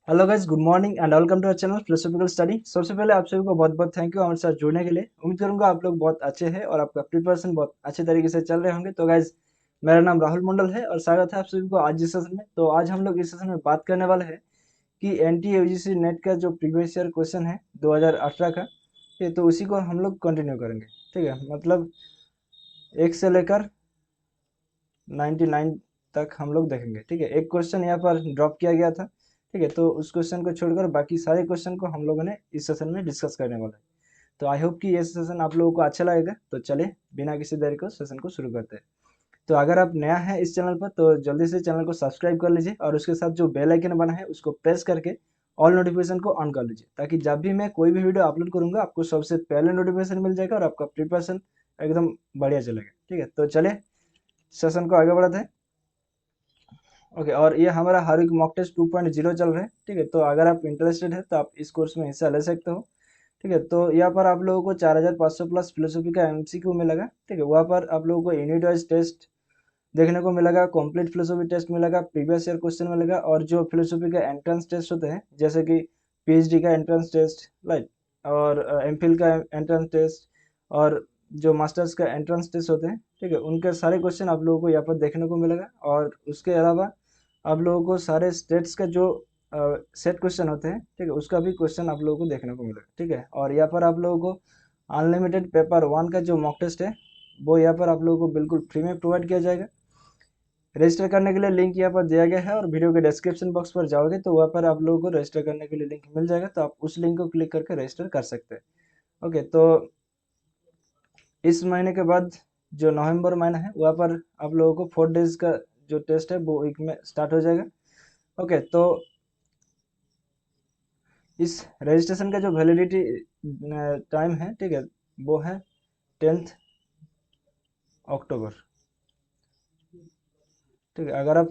Hello guys, good morning and welcome to our channel philosophical study. सबसे पहले आप सभी को बहुत बहुत थैंक यू हमारे साथ जुड़ने के लिए। उम्मीद करूंगा आप लोग बहुत अच्छे हैं और आपका प्रिपरेशन बहुत अच्छे तरीके से चल रहे होंगे। तो गाइस, मेरा नाम राहुल मंडल है और स्वागत है आप सभी को आज इस सेशन में। तो आज हम लोग इस सेशन में बात करने वाले हैं कि एनटी यूजीसी नेट का जो प्रीवियस ईयर क्वेश्चन है 2018 का, ये तो उसी को हम लोग कंटिन्यू करेंगे। ठीक है, मतलब 1 से लेकर 99 तक हम लोग देखेंगे। ठीक है, एक क्वेश्चन यहाँ पर ड्रॉप किया गया था। ठीक है, तो उस क्वेश्चन को छोड़कर बाकी सारे क्वेश्चन को हम लोगों ने इस सेशन में डिस्कस करने वाला है। तो आई होप कि ये सेशन आप लोगों को अच्छा लगेगा। तो चलिए बिना किसी देरी को सेशन को शुरू करते हैं। तो अगर आप नया है इस चैनल पर तो जल्दी से चैनल को सब्सक्राइब कर लीजिए और उसके साथ जो बेल आइकन बना है उसको प्रेस करके ऑल नोटिफिकेशन को ऑन कर लीजिए, ताकि जब भी मैं कोई भी वीडियो अपलोड करूंगा आपको सबसे पहले नोटिफिकेशन मिल जाएगा और आपका प्रिपरेशन एकदम बढ़िया चलेगा। ठीक है, तो चलिए सेशन को आगे बढ़ाते हैं। ओके, और ये हमारा हर एक मॉक टेस्ट 2.0 चल रहा है। ठीक है, तो अगर आप इंटरेस्टेड है तो आप इस कोर्स में हिस्सा ले सकते हो। ठीक है, तो यहाँ पर आप लोगों को 4500 प्लस फिलोसफी का एमसीक्यू मिलेगा। ठीक है, वहाँ पर आप लोगों को यूनिट वाइज टेस्ट देखने को मिलेगा, कंप्लीट फिलोसफी टेस्ट मिलेगा, प्रीवियस ईयर क्वेश्चन मिलेगा, और जो फिलोसफी का एंट्रेंस टेस्ट होते हैं जैसे कि पीएचडी का एंट्रेंस टेस्ट, राइट, और एमफिल का एंट्रेंस टेस्ट, और जो मास्टर्स का एंट्रेंस टेस्ट होते हैं, ठीक है, उनके सारे क्वेश्चन आप लोगों को यहाँ पर देखने को मिलेगा। और उसके अलावा आप लोगों को सारे स्टेट्स का जो सेट क्वेश्चन होते हैं, ठीक है, उसका भी क्वेश्चन आप लोगों को देखने को मिलेगा। ठीक है, और यहाँ पर आप लोगों को अनलिमिटेड पेपर 1 का जो मॉक टेस्ट है वो यहाँ पर आप लोगों को बिल्कुल फ्री में प्रोवाइड किया जाएगा। रजिस्टर करने के लिए लिंक यहाँ पर दिया गया है और वीडियो के डिस्क्रिप्शन बॉक्स पर जाओगे तो वहाँ पर आप लोगों को रजिस्टर करने के लिए लिंक मिल जाएगा, तो आप उस लिंक को क्लिक करके रजिस्टर कर सकते हैं। ओके, तो इस महीने के बाद जो नवंबर महीना है वहाँ पर आप लोगों को 4 डेज का जो टेस्ट है वो वीक में स्टार्ट हो जाएगा। ओके, तो इस रजिस्ट्रेशन का जो वैलिडिटी टाइम है, ठीक है, वो है 10 अक्टूबर। ठीक है, अगर आप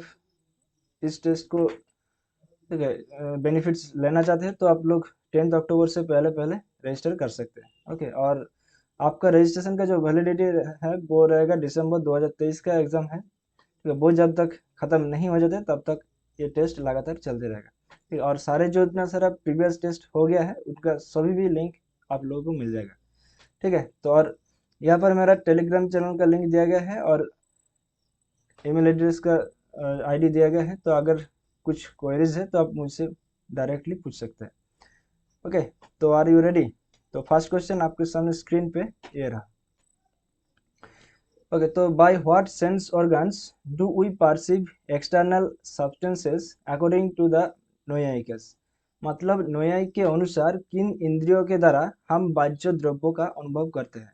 इस टेस्ट को, ठीक है, बेनिफिट्स लेना चाहते हैं तो आप लोग 10 अक्टूबर से पहले पहले रजिस्टर कर सकते हैं। ओके, और आपका रजिस्ट्रेशन का जो वैलिडिटी है वो रहेगा दिसंबर 2023 का एग्ज़ाम है। ठीक है, वो जब तक ख़त्म नहीं हो जाते तब तक ये टेस्ट लगातार चलते रहेगा। ठीक है, और सारे जो इतना सारा प्रीवियस टेस्ट हो गया है उनका सभी भी लिंक आप लोगों को मिल जाएगा। ठीक है, तो और यहाँ पर मेरा टेलीग्राम चैनल का लिंक दिया गया है और ईमेल एड्रेस का आईडी दिया गया है। तो अगर कुछ क्वेरीज है तो आप मुझसे डायरेक्टली पूछ सकते हैं। ओके, तो आर यू रेडी? तो फर्स्ट क्वेश्चन आपके सामने स्क्रीन पे ये रहा। ओके, तो by what sense organs do we perceive external substances according to the Naiyayikas. मतलब नोयायिक के अनुसार किन इंद्रियों के द्वारा हम बाह्य द्रव्यों का अनुभव करते हैं।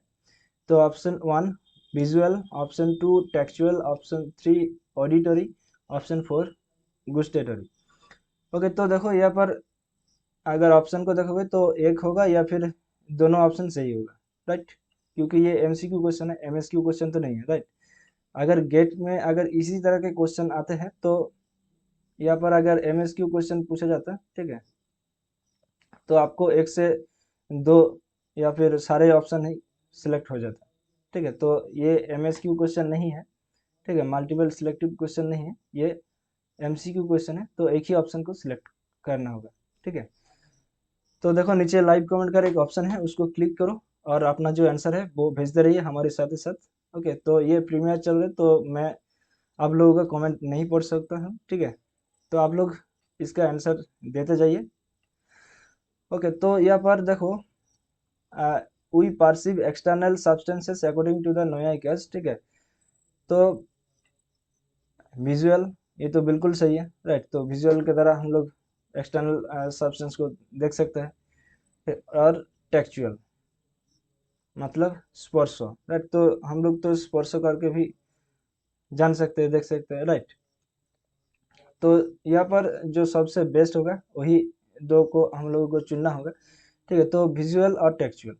तो option 1 visual, option 2 textual, option 3 auditory, option 4 gustatory. Okay, तो देखो यहाँ पर अगर ऑप्शन को देखोगे तो एक होगा या फिर दोनों ऑप्शन सही होगा, राइट, क्योंकि ये एमसीक्यू क्वेश्चन है, एमएसक्यू क्वेश्चन तो नहीं है, राइट। अगर गेट में अगर इसी तरह के क्वेश्चन आते हैं तो यहाँ पर अगर एमएसक्यू क्वेश्चन पूछा जाता है, ठीक है, तो आपको 1 से 2 या फिर सारे ऑप्शन ही सिलेक्ट हो जाता है। ठीक है, तो ये एमएसक्यू क्वेश्चन नहीं है। ठीक है, मल्टीपल सिलेक्टिव क्वेश्चन नहीं है, ये एमसीक्यू क्वेश्चन है, तो एक ही ऑप्शन को सिलेक्ट करना होगा। ठीक है, तो देखो नीचे लाइव कमेंट कर एक ऑप्शन है, उसको क्लिक करो और अपना जो आंसर है वो भेजते रहिए हमारे साथ ही साथ। ओके, तो ये प्रीमियर चल रहा है तो मैं आप लोगों का कमेंट नहीं पढ़ सकता हूँ। ठीक है, तो आप लोग इसका आंसर देते जाइए। ओके, तो यहाँ पर देखो we perceive external substances according to the Naiyayikas. ठीक है, तो विजुअल, ये तो बिल्कुल सही है, राइट, तो विजुअल के द्वारा हम लोग एक्सटर्नल सब्सटेंस को देख सकते हैं। और टेक्सचुअल मतलब स्पर्श, राइट, तो हम लोग तो स्पर्श करके भी जान सकते हैं, देख सकते हैं, राइट। तो यहाँ पर जो सबसे बेस्ट होगा वही दो को हम लोगों को चुनना होगा। ठीक है, तो विजुअल और टेक्सचुअल।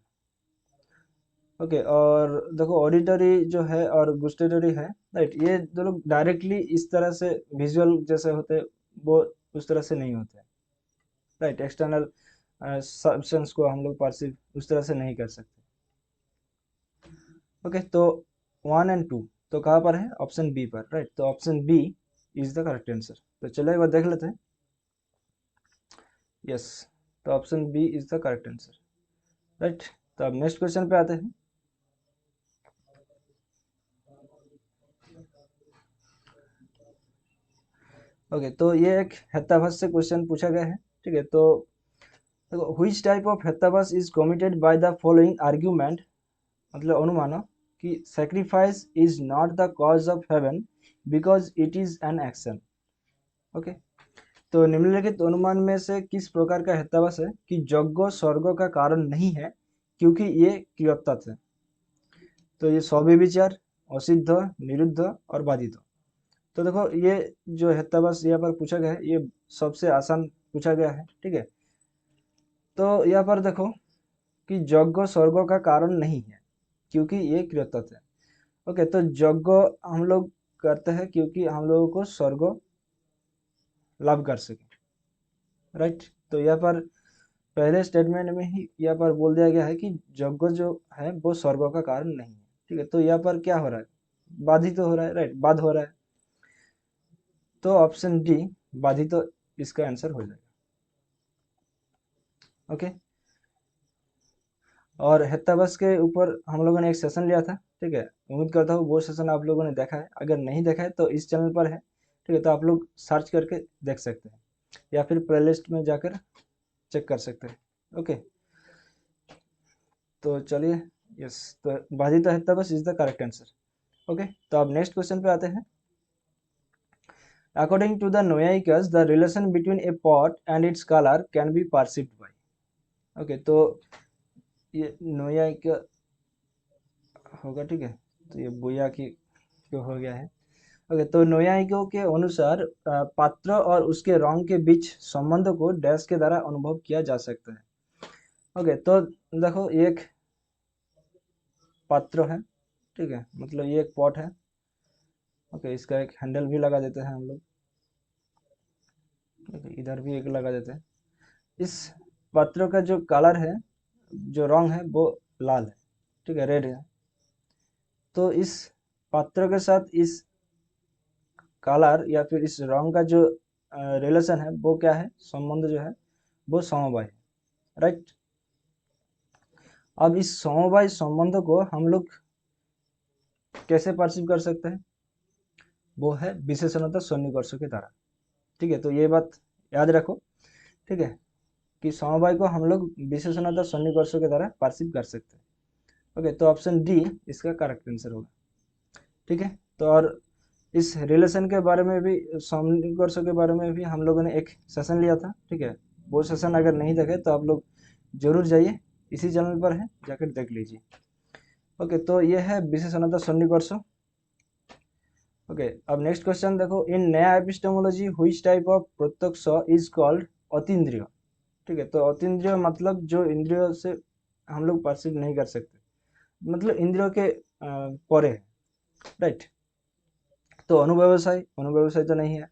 ओके, और देखो ऑडिटरी जो है और गुस्टेटरी है, राइट, ये दोनों डायरेक्टली इस तरह से विजुअल जैसे होते वो उस तरह से नहीं होते, राइट, एक्सटर्नल सब्सटेंस को हम लोग परसीव उस तरह से नहीं कर सकते। ओके, तो 1 और 2 तो कहाँ पर है? ऑप्शन बी पर, राइट, तो option B is the correct answer. तो चलो एक बार देख लेते हैं। यस, तो option B is the correct answer, right. तो अब नेक्स्ट क्वेश्चन पे आते हैं। ओके, तो ये एक हेक्साभास से क्वेश्चन पूछा गया है, ठीक है। तो देखो, व्हिच टाइप ऑफ हेक्साभास is committed by the following argument, मतलब अनुमानो कि sacrifice is not the cause of heaven because it is an action। Okay, तो निम्नलिखित अनुमान में से किस प्रकार का हेक्साभास है कि यज्ञ स्वर्ग का कारण नहीं है क्योंकि ये क्रियोत्तक है। तो ये स्वविचार, असिद्ध, निरुद्ध और बाधित। तो देखो, ये जो हेक्साभास यहाँ पर पूछा गया है, ये सबसे आसान पूछा गया है, ठीक है। तो यहाँ पर देखो कि यज्ञ स्वर्ग का कारण नहीं है क्योंकि ये क्रियोत्तक है। ओके, तो यज्ञ हम लोग करते हैं क्योंकि हम लोगों को स्वर्ग लाभ कर सके, राइट। तो यहाँ पर पहले स्टेटमेंट में ही यहाँ पर बोल दिया गया है कि यज्ञ जो है वो स्वर्ग का कारण नहीं है, ठीक है। तो यहाँ पर क्या हो रहा है, बाधित तो हो रहा है, राइट, बाध हो रहा है। तो ऑप्शन डी बाधित तो इसका आंसर हो जाएगा। ओके, और हेक्साभास के ऊपर हम लोगों ने एक सेशन लिया था, ठीक है। उम्मीद करता हूँ वो सेशन आप लोगों ने देखा है। अगर नहीं देखा है तो इस चैनल पर है, ठीक है। तो आप लोग सर्च करके देख सकते हैं या फिर प्लेलिस्ट में जाकर चेक कर सकते हैं। ओके, तो चलिए, यस, तो बाधित हेक्साभास is the correct answer. Okay, तो अब नेक्स्ट क्वेश्चन पे आते हैं। According to the Naiyayikas the relation between a pot and its colour can be perceived by. Okay, तो ये नोयाइक होगा, ठीक है। तो ये बोया की क्यों हो गया है। ओके, तो नोयायिकों के अनुसार पात्र और उसके रंग के बीच संबंध को डैश के द्वारा अनुभव किया जा सकता है। ओके, तो देखो, ये एक पात्र है, ठीक है, मतलब ये एक पॉट है। ओके, इसका एक हैंडल भी लगा देते हैं हम लोग। ओके, इधर भी एक लगा देते हैं। इस पात्र का जो कलर है, जो रंग है, वो लाल है, ठीक है, रेड है। तो इस पात्र के साथ इस कलर या फिर इस रंग का जो रिलेशन है वो क्या है, संबंध जो है वो समवाय है, राइट। अब इस समवाय संबंध को हम लोग कैसे परसीव कर सकते हैं, वो है विशेषणता सन्निकर्ष के द्वारा, ठीक है। तो ये बात याद रखो, ठीक है, कि समवाय को हम लोग विशेषणता सन्निकर्ष के द्वारा परसीव कर सकते हैं। ओके, तो ऑप्शन डी इसका करेक्ट आंसर होगा, ठीक है। तो और इस रिलेशन के बारे में भी, सन्निकर्ष के बारे में भी हम लोगों ने एक सेशन लिया था, ठीक है। वो सेशन अगर नहीं देखे तो आप लोग जरूर जाइए, इसी चैनल पर है, जाकर देख लीजिए। ओके, तो ये है विशेषणता सन्निकर्ष। ओके, अब नेक्स्ट क्वेश्चन देखो, इन Nyaya epistemology which type of प्रत्यक्ष इज कॉल्ड अतीन्द्रिय। ठीक है, तो अतीन्द्रिय मतलब जो इंद्रियों से हम लोग परसीव नहीं कर सकते, मतलब इंद्रियों के परे है, राइट। तो अनुव्यवसाय तो नहीं है,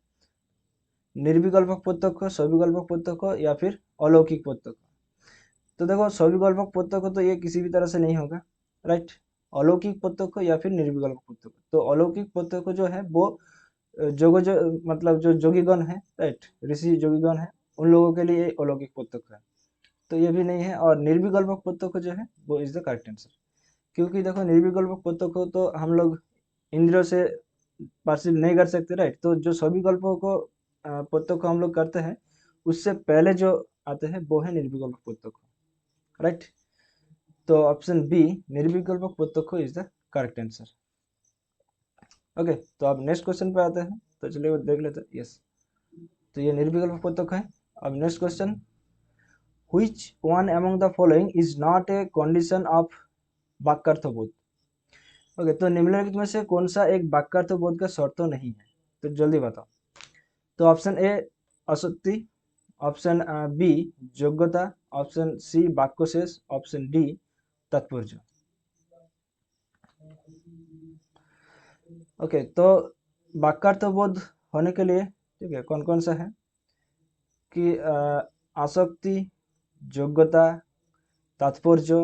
निर्विकल्पक प्रत्यक्ष, सविकल्पक प्रत्यक्ष या फिर अलौकिक प्रत्यक्ष। तो देखो, सविकल्पक प्रत्यक्ष तो ये किसी भी तरह से नहीं होगा, राइट। अलौकिक प्रत्यक्ष या फिर निर्विकल्पक प्रत्यक्ष। तो अलौकिक प्रत्यक्ष जो है वो जोगो जो मतलब जो जोगीगण है, राइट, ऋषि जोगीगण है, उन लोगों के लिए अलौकिक प्रत्यक्ष है। तो ये भी नहीं है। और निर्विकल्पक प्रत्यक्ष जो है वो इज द करेक्ट आंसर, क्योंकि देखो, निर्विकल्पक प्रत्यक्ष तो हम लोग इंद्रियों से परसीव नहीं कर सकते, राइट। तो जो सभी कल्पों को प्रत्यक्ष हम लोग करते हैं, उससे पहले जो आते हैं वो है निर्विकल्पक प्रत्यक्ष, राइट। तो ऑप्शन बी निर्विकल्पक प्रत्यक्ष is the correct answer. Okay, तो अब नेक्स्ट क्वेश्चन पे आते हैं, तो चलिए वो देख लेते हैं। यस, तो ये निर्विकल्पक प्रत्यक्ष है। अब next question, which one among the following is not a condition of वाक्यार्थबोध। ओके, तो निम्नलिखित में से कौन सा एक वाक्यार्थबोध का शर्त तो नहीं है, तो जल्दी बताओ। तो ऑप्शन ए असक्ति, ऑप्शन बी योग्यता, ऑप्शन सी वाक्य शेष, ऑप्शन डी तात्पर्य। ओके, तो वाक्यार्थबोध होने के लिए, ठीक है, कौन कौन सा है कि आसक्ति, योग्यता, तात्पर्य,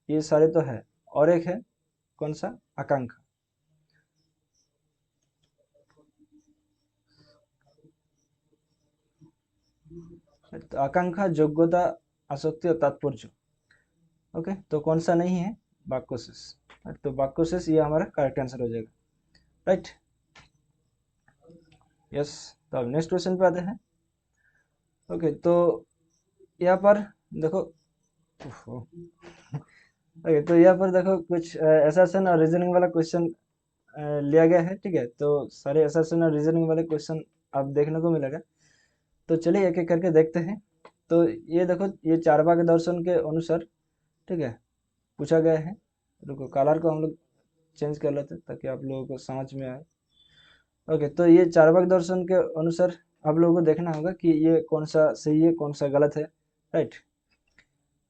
ये सारे तो है, और एक है कौन सा, आकांक्षा। तो आकांक्षा, योग्यता, आसक्ति और तात्पर्य। ओके, तो कौन सा नहीं है? वाक्यशेष। तो वाक्यशेष ये हमारा करेक्ट आंसर हो जाएगा। Right, yes. तो अब नेक्स्ट क्वेश्चन पे आते हैं। ओके, तो यहाँ पर देखो, ओके, तो यहाँ पर देखो कुछ असर्शन और रीजनिंग वाला क्वेश्चन लिया गया है। ठीक है, तो सारे असर्शन और रीजनिंग वाले क्वेश्चन आप देखने को मिलेगा। तो चलिए एक एक करके देखते हैं। तो ये देखो, ये चारवाक दर्शन के अनुसार, ठीक है, पूछा गया है। रुको, कलर को हम लोग चेंज कर लेते हैं ताकि आप लोगों को समझ में आए। ओके, तो ये चारवाक दर्शन के अनुसार आप लोगों को देखना होगा कि ये कौन सा सही है, कौन सा गलत है। राइट,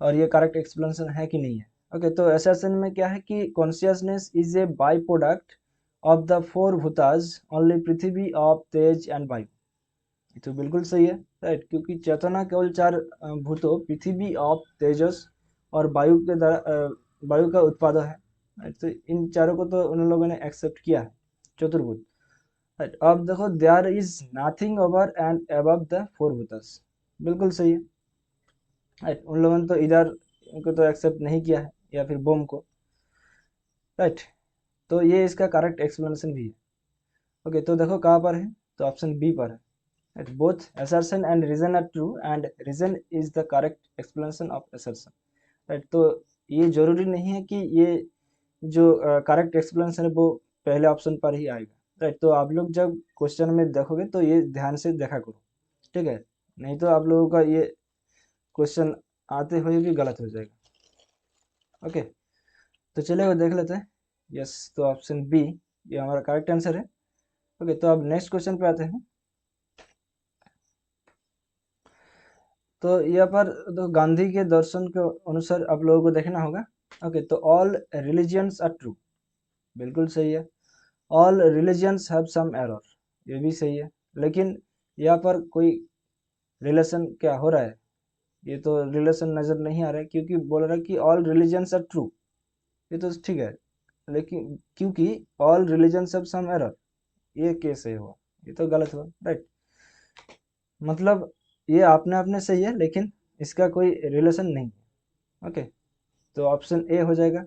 और ये करेक्ट एक्सप्लेनेशन है कि नहीं है। ओके, तो असर्शन में क्या है कि consciousness is a by product of the four bhutas only prithvi of tej and vayu. ये तो बिल्कुल सही है। राइट, क्योंकि चेतना केवल चार भूतों पृथ्वी ऑफ तेजस और वायु के द्वारा वायु का उत्पादन है। राइट, तो इन चारों को तो उन लोगों ने एक्सेप्ट किया है, चतुर्भुज। राइट, अब देखो, there is nothing over and above the four bhutas. बिल्कुल सही है। राइट, उन लोगों ने तो इधर को तो एक्सेप्ट नहीं किया है, या फिर बोम को। राइट, तो ये इसका करेक्ट एक्सप्लेनेशन भी है। ओके, तो देखो कहाँ पर है, तो ऑप्शन बी पर है। Right, both assertion and reason are true and reason is the correct explanation of assertion. Right, तो ये जरूरी नहीं है कि ये जो करेक्ट एक्सप्लेनेशन है वो पहले ऑप्शन पर ही आएगा। राइट, तो आप लोग जब क्वेश्चन में देखोगे तो ये ध्यान से देखा करो। ठीक है, नहीं तो आप लोगों का ये क्वेश्चन आते हुए भी गलत हो जाएगा। ओके, तो चलिए वो देख लेते हैं। यस, तो ऑप्शन बी ये हमारा करेक्ट आंसर है। ओके, तो अब नेक्स्ट क्वेश्चन पे आते हैं। तो यहाँ पर तो गांधी के दर्शन के अनुसार आप लोगों को देखना होगा। ओके, तो ऑल रिलीजियंस आर ट्रू। बिल्कुल सही है। All religions have some error. ये भी सही है। लेकिन यहाँ पर कोई रिलेशन क्या हो रहा है? ये तो रिलेशन नजर नहीं आ रहा है, क्योंकि बोल रहा है कि ऑल रिलीजियंस आर ट्रू। ये तो ठीक है, लेकिन क्योंकि all religions have some error, ये कैसे हुआ? ये तो गलत हुआ। राइट, मतलब ये अपने आप में सही है, लेकिन इसका कोई रिलेशन नहीं है। ओके, तो ऑप्शन ए हो जाएगा।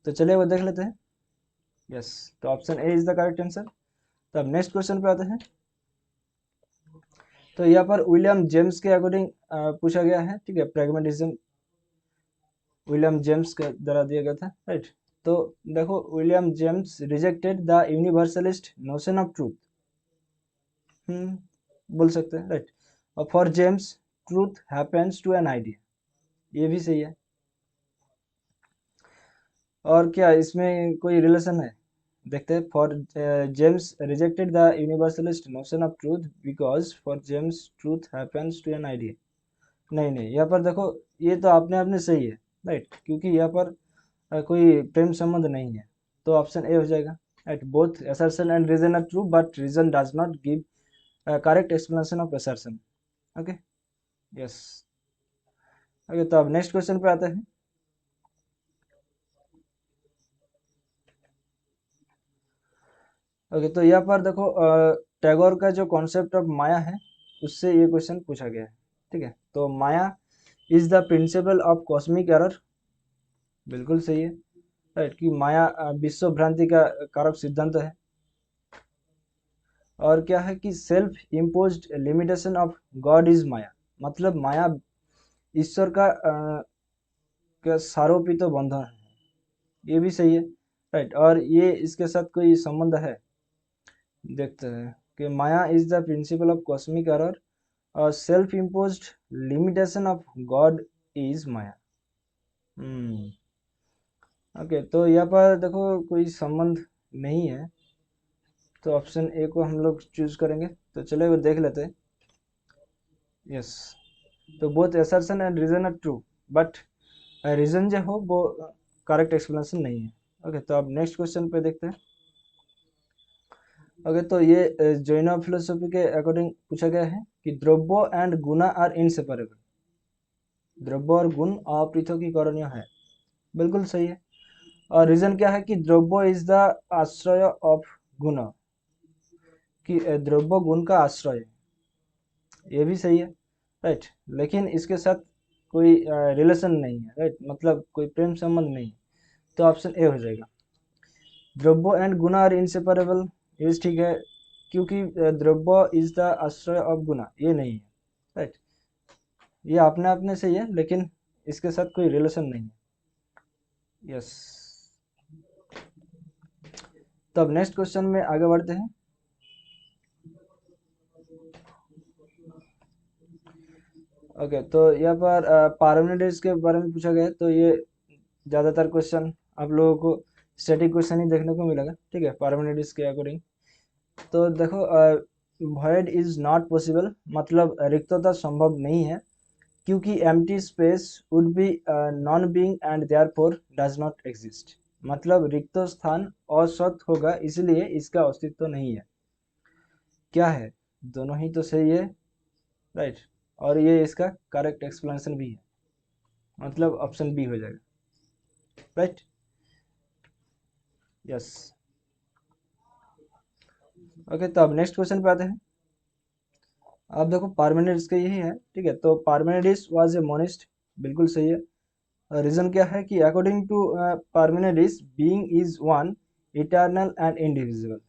तो चलिए वो देख लेते हैं। यस, तो option A is the correct answer. तो अब नेक्स्ट क्वेश्चन पे आते हैं। तो यहाँ पर विलियम जेम्स के अकॉर्डिंग पूछा गया है। ठीक है, प्रैग्मेटिज्म विलियम जेम्स के द्वारा दिया गया था। राइट, तो देखो, William James rejected the universalist notion of truth. बोल सकते हैं। राइट, और for James truth happens to an idea. ये भी सही है। और क्या इसमें कोई रिलेशन है? देखते हैं। For James rejected the universalist notion of truth because for James truth happens to an idea. नहीं नहीं, यहाँ पर देखो, ये तो अपने आप में सही है। राइट, क्योंकि यहाँ पर कोई प्रेम संबंध नहीं है। तो ऑप्शन ए हो जाएगा। Right, both assertion and reason are true but reason does not give correct explanation of assertion. Okay, yes. Okay, तो अब नेक्स्ट क्वेश्चन पे आते हैं। ओके, तो यहाँ पर देखो, टैगोर का जो कॉन्सेप्ट ऑफ माया है, उससे ये क्वेश्चन पूछा गया है। ठीक है, तो maya is the principle of cosmic error. बिल्कुल सही है। राइट, कि माया विश्व भ्रांति का कारक सिद्धांत है। और क्या है कि self imposed limitation of God is maya. मतलब माया ईश्वर का सारोपित बंधन है। ये भी सही है। राइट, और ये इसके साथ कोई संबंध है? देखते हैं कि maya is the principle of cosmic error और self imposed limitation of God is maya. Hmm okay, तो यहाँ पर देखो कोई संबंध नहीं है, तो ऑप्शन ए को हम लोग चूज करेंगे। तो चले वो देख लेते हैं। यस, तो both assertion and reason are true but reason जो हो वो करेक्ट एक्सप्लेनेशन नहीं है। ओके, तो अब नेक्स्ट क्वेश्चन पे देखते हैं। ओके, तो ये जैन फिलोसफी के अकॉर्डिंग पूछा गया है कि द्रव्य एंड गुण आर इनसेपरेबल। द्रव्य और गुण अपृथकीकरणीय है। बिल्कुल सही है। और रीजन क्या है कि द्रव्य इज द आश्रय ऑफ गुण, कि द्रव्य गुण का आश्रय है। ये भी सही है, राइट। लेकिन इसके साथ कोई रिलेशन नहीं है, राइट, मतलब कोई प्रेम संबंध नहीं है, तो ऑप्शन ए हो जाएगा। द्रव्य एंड गुना आर इंसेपरेबल, ये ठीक है, क्योंकि द्रव्य इज द आश्रय ऑफ गुना, ये नहीं है, राइट। ये अपने आप में सही है, लेकिन इसके साथ कोई रिलेशन नहीं है। यस। तब नेक्स्ट क्वेश्चन में आगे बढ़ते हैं। ओके, तो यहाँ पर पार्मेनिडेज के बारे में पूछा गया है, तो ये ज़्यादातर क्वेश्चन आप लोगों को स्टैटिक क्वेश्चन ही देखने को मिलेगा, ठीक है, पार्मेनिडेज के अकॉर्डिंग। तो देखो, void इज नॉट पॉसिबल, मतलब रिक्तता संभव नहीं है, क्योंकि empty space would be non being and therefore does not exist, मतलब रिक्त स्थान असत होगा, इसलिए इसका अस्तित्व नहीं है। क्या है? दोनों ही तो सही है, राइट। और ये इसका करेक्ट एक्सप्लेनेशन भी है, मतलब ऑप्शन बी हो जाएगा, राइट। यस। ओके, तो अब नेक्स्ट क्वेश्चन पे आते हैं। अब देखो, पार्मेनिडेस का यही है, ठीक है, तो पार्मेनिडेस वाज ए मोनिस्ट, बिल्कुल सही है। रीजन क्या है कि according to Parmenides, being is one, eternal and indivisible,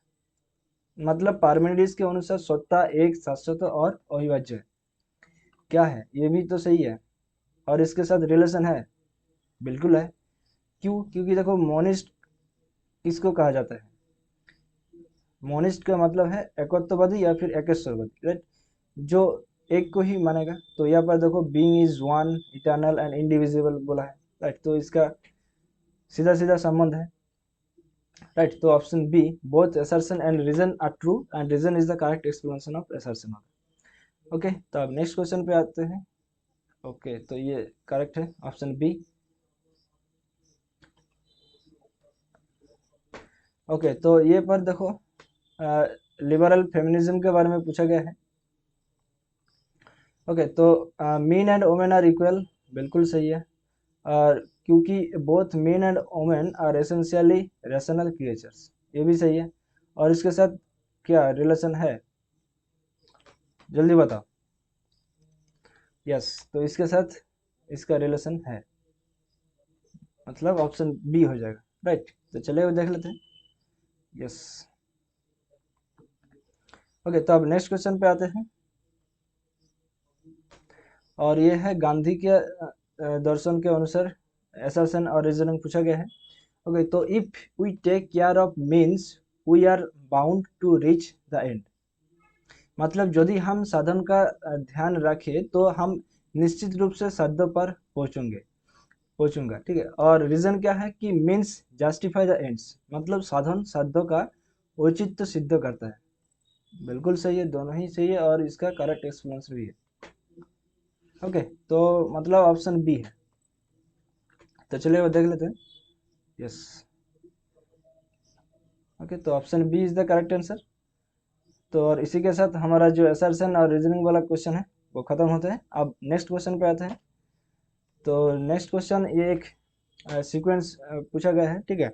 मतलब पार्मेनिडेस के अनुसार सत्ता एक, शाश्वत और अविभाज्य है। क्या है? ये भी तो सही है, और इसके साथ रिलेशन है, बिल्कुल है। क्यों? क्योंकि देखो, मोनिस्ट किसको कहा जाता है? मोनिस्ट का मतलब है एकत्ववादी या फिर एकेश्वरवादी, राइट, जो एक को ही मानेगा। तो यहाँ पर देखो, being is one, eternal and indivisible बोला है, राइट, तो इसका सीधा सीधा संबंध है, राइट। तो option B, both assertion and reason are true and reason is the correct explanation of assertion. Okay, तो अब नेक्स्ट क्वेश्चन पे आते हैं। ओके, तो ये करेक्ट है, ऑप्शन बी। ओके, तो ये पर देखो, लिबरल फेमिनिज्म के बारे में पूछा गया है। ओके, तो men and women are equal, बिल्कुल सही है, और क्योंकि both men and women are essentially rational creatures, ये भी सही है। और इसके साथ क्या रिलेशन है? जल्दी बताओ। यस, तो इसके साथ इसका रिलेशन है, मतलब ऑप्शन बी हो जाएगा, राइट। तो चलिए वो देख लेते हैं। यस। ओके, तो अब नेक्स्ट क्वेश्चन पे आते हैं, और ये है गांधी के दर्शन के अनुसार असर्शन और रीजनिंग पूछा गया है। ओके, तो if we take care of means we are bound to reach the end, मतलब यदि हम साधन का ध्यान रखें तो हम निश्चित रूप से साध्य पर पहुंचूंगा, ठीक है। और रीजन क्या है कि मीन्स जस्टिफाई द एंड्स, मतलब साधन साध्य का औचित्य सिद्ध करता है, बिल्कुल सही है, दोनों ही सही है, और इसका करेक्ट एक्सप्लेनेशन भी है। ओके, तो मतलब ऑप्शन बी है, तो चलिए वो देख लेते हैं। यस। ओके, तो option B is the correct answer. तो और इसी के साथ हमारा जो असर्शन और रीजनिंग वाला क्वेश्चन है वो खत्म होता है। अब नेक्स्ट क्वेश्चन पे आते हैं। तो नेक्स्ट क्वेश्चन ये एक सीक्वेंस पूछा गया है, ठीक है।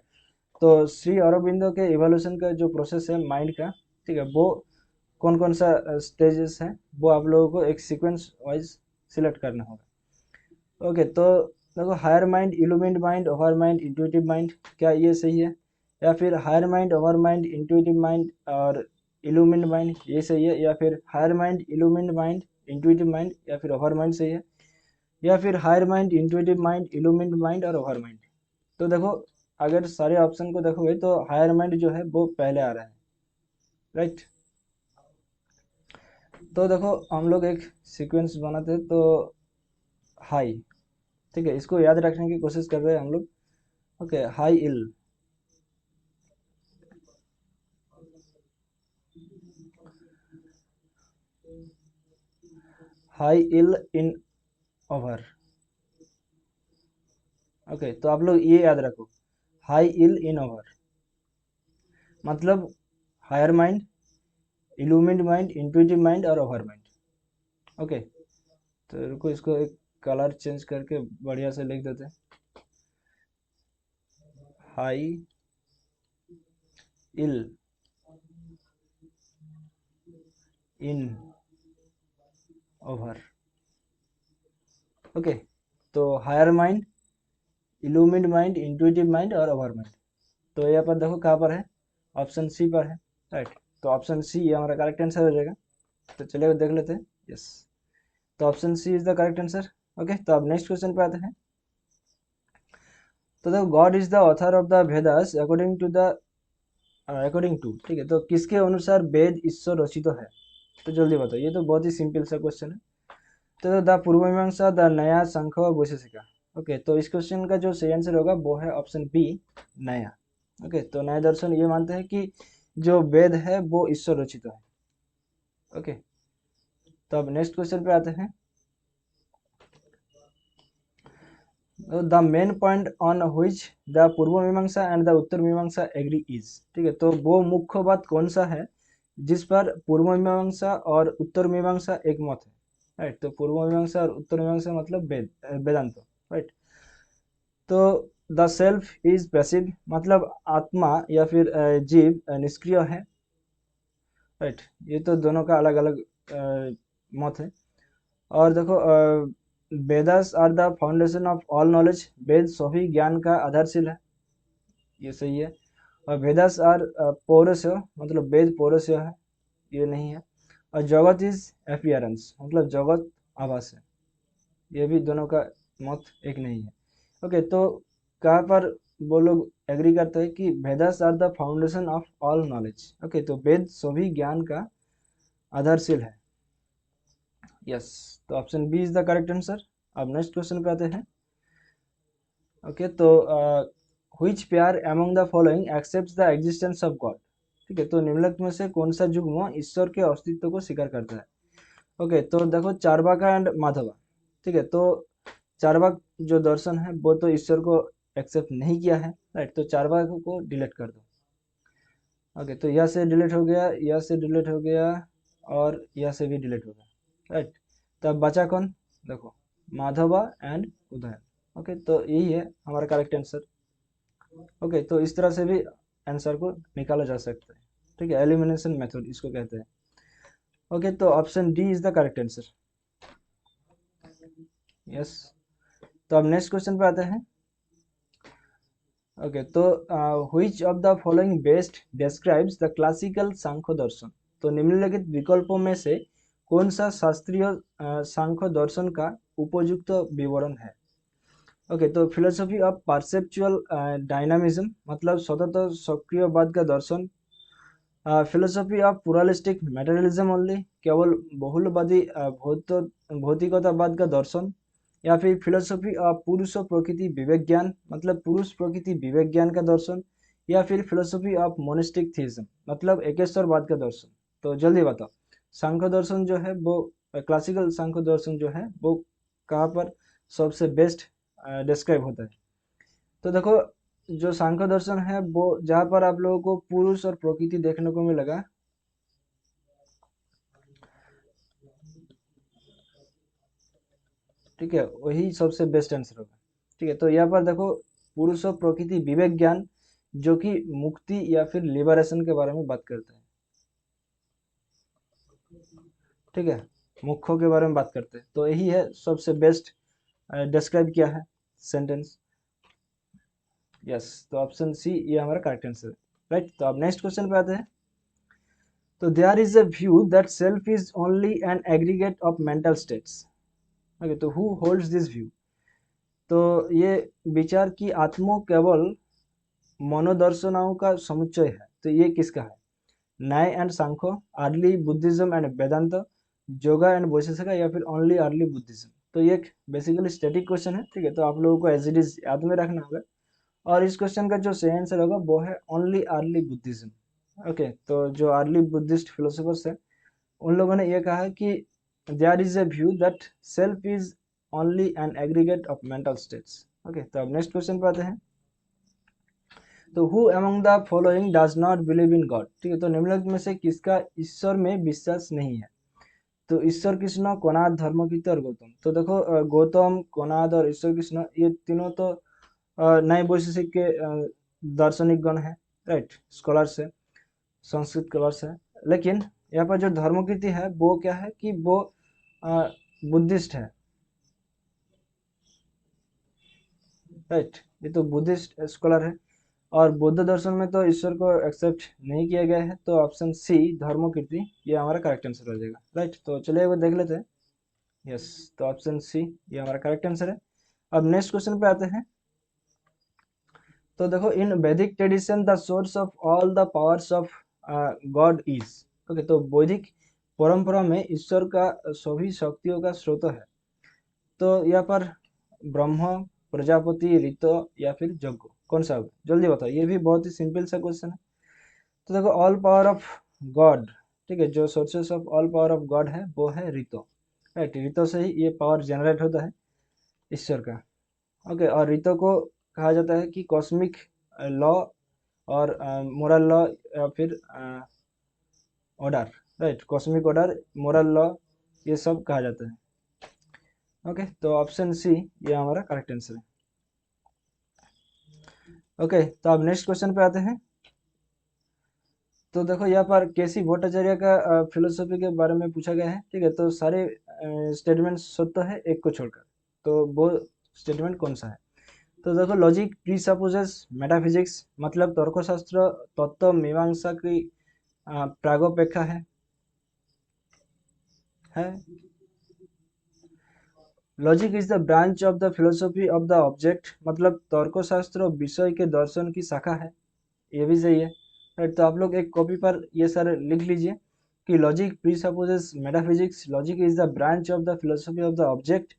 तो श्री अरबिंदो के इवोल्यूशन का जो प्रोसेस है माइंड का, ठीक है, वो कौन कौन सा स्टेजेस है, वो आप लोगों को एक सीक्वेंस वाइज सिलेक्ट करना होगा। ओके, तो देखो, higher mind, illumined mind, over mind, intuitive mind, क्या ये सही है? या फिर higher mind, over mind, intuitive mind और इल्यूमिन्ड माइंड, ये सही है? या फिर higher mind, illumined mind, intuitive mind या फिर ओवर माइंड सही है? या फिर higher mind, intuitive mind, illumined mind और ओवर माइंड? तो देखो, अगर सारे ऑप्शन को देखोगे तो हायर माइंड जो है वो पहले आ रहा है, राइट। तो देखो, हम लोग एक सीक्वेंस बनाते हैं, तो हाई, ठीक है, इसको याद रखने की कोशिश कर रहे हैं हम लोग। Okay, high ill, high ill in over. Okay, तो आप लोग ये याद रखो, हाई इल इन ओवर, मतलब higher mind, illumined mind, intuitive mind और ओवर माइंड। ओके, तो रुको, इसको एक कलर चेंज करके बढ़िया से लिख देते हैं। High ill in over. Okay, तो higher mind, illumined mind, intuitive mind और ओवर माइंड। तो यहाँ पर देखो कहाँ पर है, ऑप्शन सी पर है, राइट। तो ऑप्शन सी ये हमारा करेक्ट आंसर हो जाएगा। तो चलिए देख लेते हैं। यस, तो option C is the correct answer. Okay, तो अब नेक्स्ट क्वेश्चन पे आते हैं। तो देखो, God is the author of the Vedas according to, ठीक है, तो किसके अनुसार वेद ईश्वर रचित है? तो जल्दी बताओ, ये तो बहुत ही सिंपल सा क्वेश्चन है। तो द पूर्व मीमांसा, द नया, सांख्य और वैशेषिका। ओके, तो इस क्वेश्चन का जो सही आंसर होगा वो है ऑप्शन बी, नया। ओके, तो नया दर्शन ये मानते हैं कि जो वेद है वो ईश्वर रचित है। ओके, तो अब नेक्स्ट क्वेश्चन पे आते हैं। The main point on which the पूर्व मीमांसा एंड द उत्तर मीमांसा एग्री इज, ठीक है, तो वो मुख्य बात कौन सा है जिस पर पूर्व मीमांसा और उत्तर मीमांसा एक मत है, राइट। तो पूर्व मीमांसा और उत्तर मीमांसा मतलब वेदांत, राइट। तो द सेल्फ इज पैसिव, मतलब आत्मा या फिर जीव निष्क्रिय है, राइट। ये तो दोनों का अलग अलग मत है। और देखो, Vedas are the foundation of all knowledge, वेद सभी ज्ञान का आधारशिल है, ये सही है। और वेदास आर पौरुष, मतलब वेद पौरुष है, ये नहीं है। और जगत इज अपियरेंस, मतलब जगत आभास है, ये भी दोनों का मत एक नहीं है। ओके, तो कहाँ पर वो लोग एग्री करते हैं कि Vedas are the foundation of all knowledge. Okay, तो वेद सभी ज्ञान का आधारशिल है। यस, तो option B is the correct answer. अब नेक्स्ट क्वेश्चन पे आते हैं। ओके, तो which pair among the following accepts the existence of God, ठीक है, तो निम्नलिखित में से कौन सा युग्म ईश्वर के अस्तित्व को स्वीकार करता है? ओके, तो देखो, चार्वाका एंड माधवा, ठीक है, तो चार्वाक जो दर्शन है वो तो ईश्वर को एक्सेप्ट नहीं किया है, राइट। तो चार्वाक को डिलीट कर दो। ओके, तो यह से डिलीट हो गया, यह से डिलीट हो गया, और यह से भी डिलीट हो गया, राइट। तब बचा कौन? देखो, माधवा एंड उदयन। ओके, तो यही है हमारा करेक्ट आंसर। ओके, तो इस तरह से भी आंसर को निकाला जा सकता है, ठीक है, एलिमिनेशन मेथड इसको कहते हैं। ओके, तो option D is the correct answer. Yes, तो अब नेक्स्ट क्वेश्चन पे आते हैं। ओके, तो which of the following best describes the classical Samkhya darshan, तो निम्नलिखित विकल्पों में से कौन सा शास्त्रीय सांख्य दर्शन का उपयुक्त विवरण है? ओके, तो फिलोसफी ऑफ परसेप्चुअल डायनामिज्म, मतलब सतत सक्रियवाद का दर्शन। फिलोसफी ऑफ प्लुरलिस्टिक मटेरियलिज्म ओनली, केवल बहुलवादी भौतिकतावाद का दर्शन। या फिर फिलोसफी ऑफ पुरुष प्रकृति विवेक ज्ञान, मतलब पुरुष प्रकृति विवेक ज्ञान का दर्शन। या फिर फिलोसफी ऑफ मोनिस्टिक थीज्म, मतलब एकेश्वरवाद का दर्शन। तो जल्दी बताओ, सांख्य दर्शन जो है वो, क्लासिकल सांख्य दर्शन जो है वो कहाँ पर सबसे बेस्ट डिस्क्राइब होता है? तो देखो, जो सांख्य दर्शन है वो जहाँ पर आप लोगों को पुरुष और प्रकृति देखने को मिलेगा, ठीक है, वही सबसे बेस्ट आंसर होगा। ठीक है, तो यहाँ पर देखो, पुरुष और प्रकृति विवेक ज्ञान, जो कि मुक्ति या फिर लिबरेशन के बारे में बात करता है, ठीक है, मुख्यों के बारे में बात करते हैं, तो यही है सबसे बेस्ट डिस्क्राइब किया है सेंटेंस। यस, तो ऑप्शन सी ये हमारा करेक्ट आंसर है, राइट। तो अब नेक्स्ट क्वेश्चन पे आते हैं। तो there is a view that self is only an aggregate of mental states. Okay, तो हु होल्ड्स दिस व्यू? तो ये विचार की आत्मा केवल मनोदर्शनाओं का समुच्चय है, तो ये किसका है? Nyaya and Samkhya, early Buddhism and Vedanta, Yoga and Vaisheshika, या फिर ओनली अर्ली बुद्धिज्म। तो ये एक बेसिकली स्टैटिक क्वेश्चन है, ठीक है, तो आप लोगों को एज इट इज याद में रखना होगा। और इस क्वेश्चन का जो सही आंसर होगा वो है ओनली अर्ली बुद्धिज्म। ओके, तो जो अर्ली बुद्धिस्ट फिलोसफर्स है उन लोगों ने ये कहा है कि there is a view that self is only an aggregate of mental states. Okay, तो अब नेक्स्ट क्वेश्चन पे आते हैं। तो who among the following does not believe in God, ठीक है, तो निम्नलिखित में से किसका ईश्वर में विश्वास नहीं है? तो ईश्वर कृष्ण, कोनाद, धर्मकीर्ति और गौतम। तो देखो, गौतम, कोनाद और ईश्वर कृष्ण ये तीनों तो नए वैशेषिक के दार्शनिक गण है, राइट, स्कॉलर्स है, संस्कृत स्कॉलर्स है। लेकिन यहाँ पर जो धर्मकीर्ति है वो क्या है कि वो बुद्धिस्ट है, राइट, ये तो बुद्धिस्ट स्कॉलर है। और बौद्ध दर्शन में तो ईश्वर को एक्सेप्ट नहीं किया गया है, तो ऑप्शन सी धर्मकीर्ति ये हमारा करेक्ट आंसर हो जाएगा, राइट। तो चलिए वो देख लेते हैं। यस, तो ऑप्शन सी ये हमारा करेक्ट आंसर है। अब नेक्स्ट क्वेश्चन पे आते हैं। तो देखो, इन वैदिक tradition the source of all the powers of God is, okay, तो वैदिक परंपरा में ईश्वर का सभी शक्तियों का स्रोत है। तो यहाँ पर ब्रह्म, प्रजापति, ऋतु या फिर यज्ञ, कौन सा होगा? जल्दी बताओ, ये भी बहुत ही सिंपल सा क्वेश्चन है। तो देखो, ऑल पावर ऑफ गॉड, ठीक है, जो sources of all power of God है वो है ऋतु, राइट। ऋतु से ही ये पावर जनरेट होता है ईश्वर का, ओके। और ऋतु को कहा जाता है कि कॉस्मिक लॉ और मोरल लॉ या फिर order, right, cosmic order, moral law, ये सब कहा जाता है, ओके। तो ऑप्शन सी ये हमारा करेक्ट आंसर है, ओके। तो अब नेक्स्ट क्वेश्चन पे आते हैं। तो देखो, यहाँ पर केसी भट्टाचार्य का फिलोसफी के बारे में पूछा गया है, ठीक है। तो सारे स्टेटमेंट सत्य है एक को छोड़कर, तो वो स्टेटमेंट कौन सा है? तो देखो, लॉजिक प्रीसपोजेस मेटाफिजिक्स, मतलब तर्कशास्त्र तत्व मीमांसा की प्रागोपेक्षा है। Logic is the branch of the philosophy of the object, मतलब तर्कशास्त्र विषय के दर्शन की शाखा है, ये भी सही है, राइट। तो आप लोग एक कॉपी पर ये सारे लिख लीजिए कि logic presupposes metaphysics, logic is the branch of the philosophy of the object.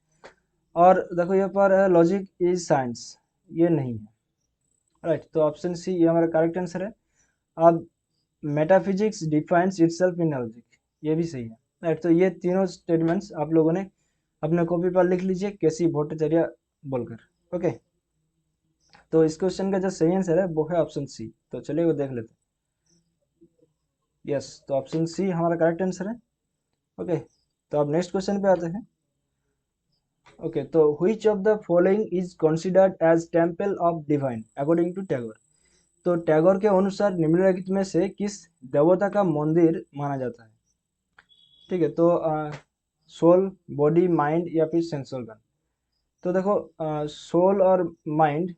और देखो, यहाँ पर है लॉजिक इज साइंस, ये नहीं है, राइट। तो ऑप्शन सी ये हमारा करेक्ट आंसर है। अब मेटाफिजिक्स डिफाइंस इटसेल्फ इन लॉजिक, ये भी सही है, राइट। तो ये तीनों स्टेटमेंट्स आप लोगों ने अपने कॉपी पर लिख लीजिए केसी भट्टाचार्य बोलकर, ओके। तो इस क्वेश्चन का जो सही आंसर है वो है ऑप्शन सी। तो चलिए वो देख लेते हैं। यस, तो ऑप्शन सी हमारा करेक्ट आंसर है, ओके। तो अब नेक्स्ट क्वेश्चन पे आते हैं। ओके, तो which of the following is considered as temple of divine according to Tagore? तो टैगोर के अनुसार निम्नलिखित में से किस देवता का मंदिर माना जाता है? ठीक है, तो सोल, बॉडी, माइंड या फिर सेंस ऑर्गन। तो देखो, सोल और माइंड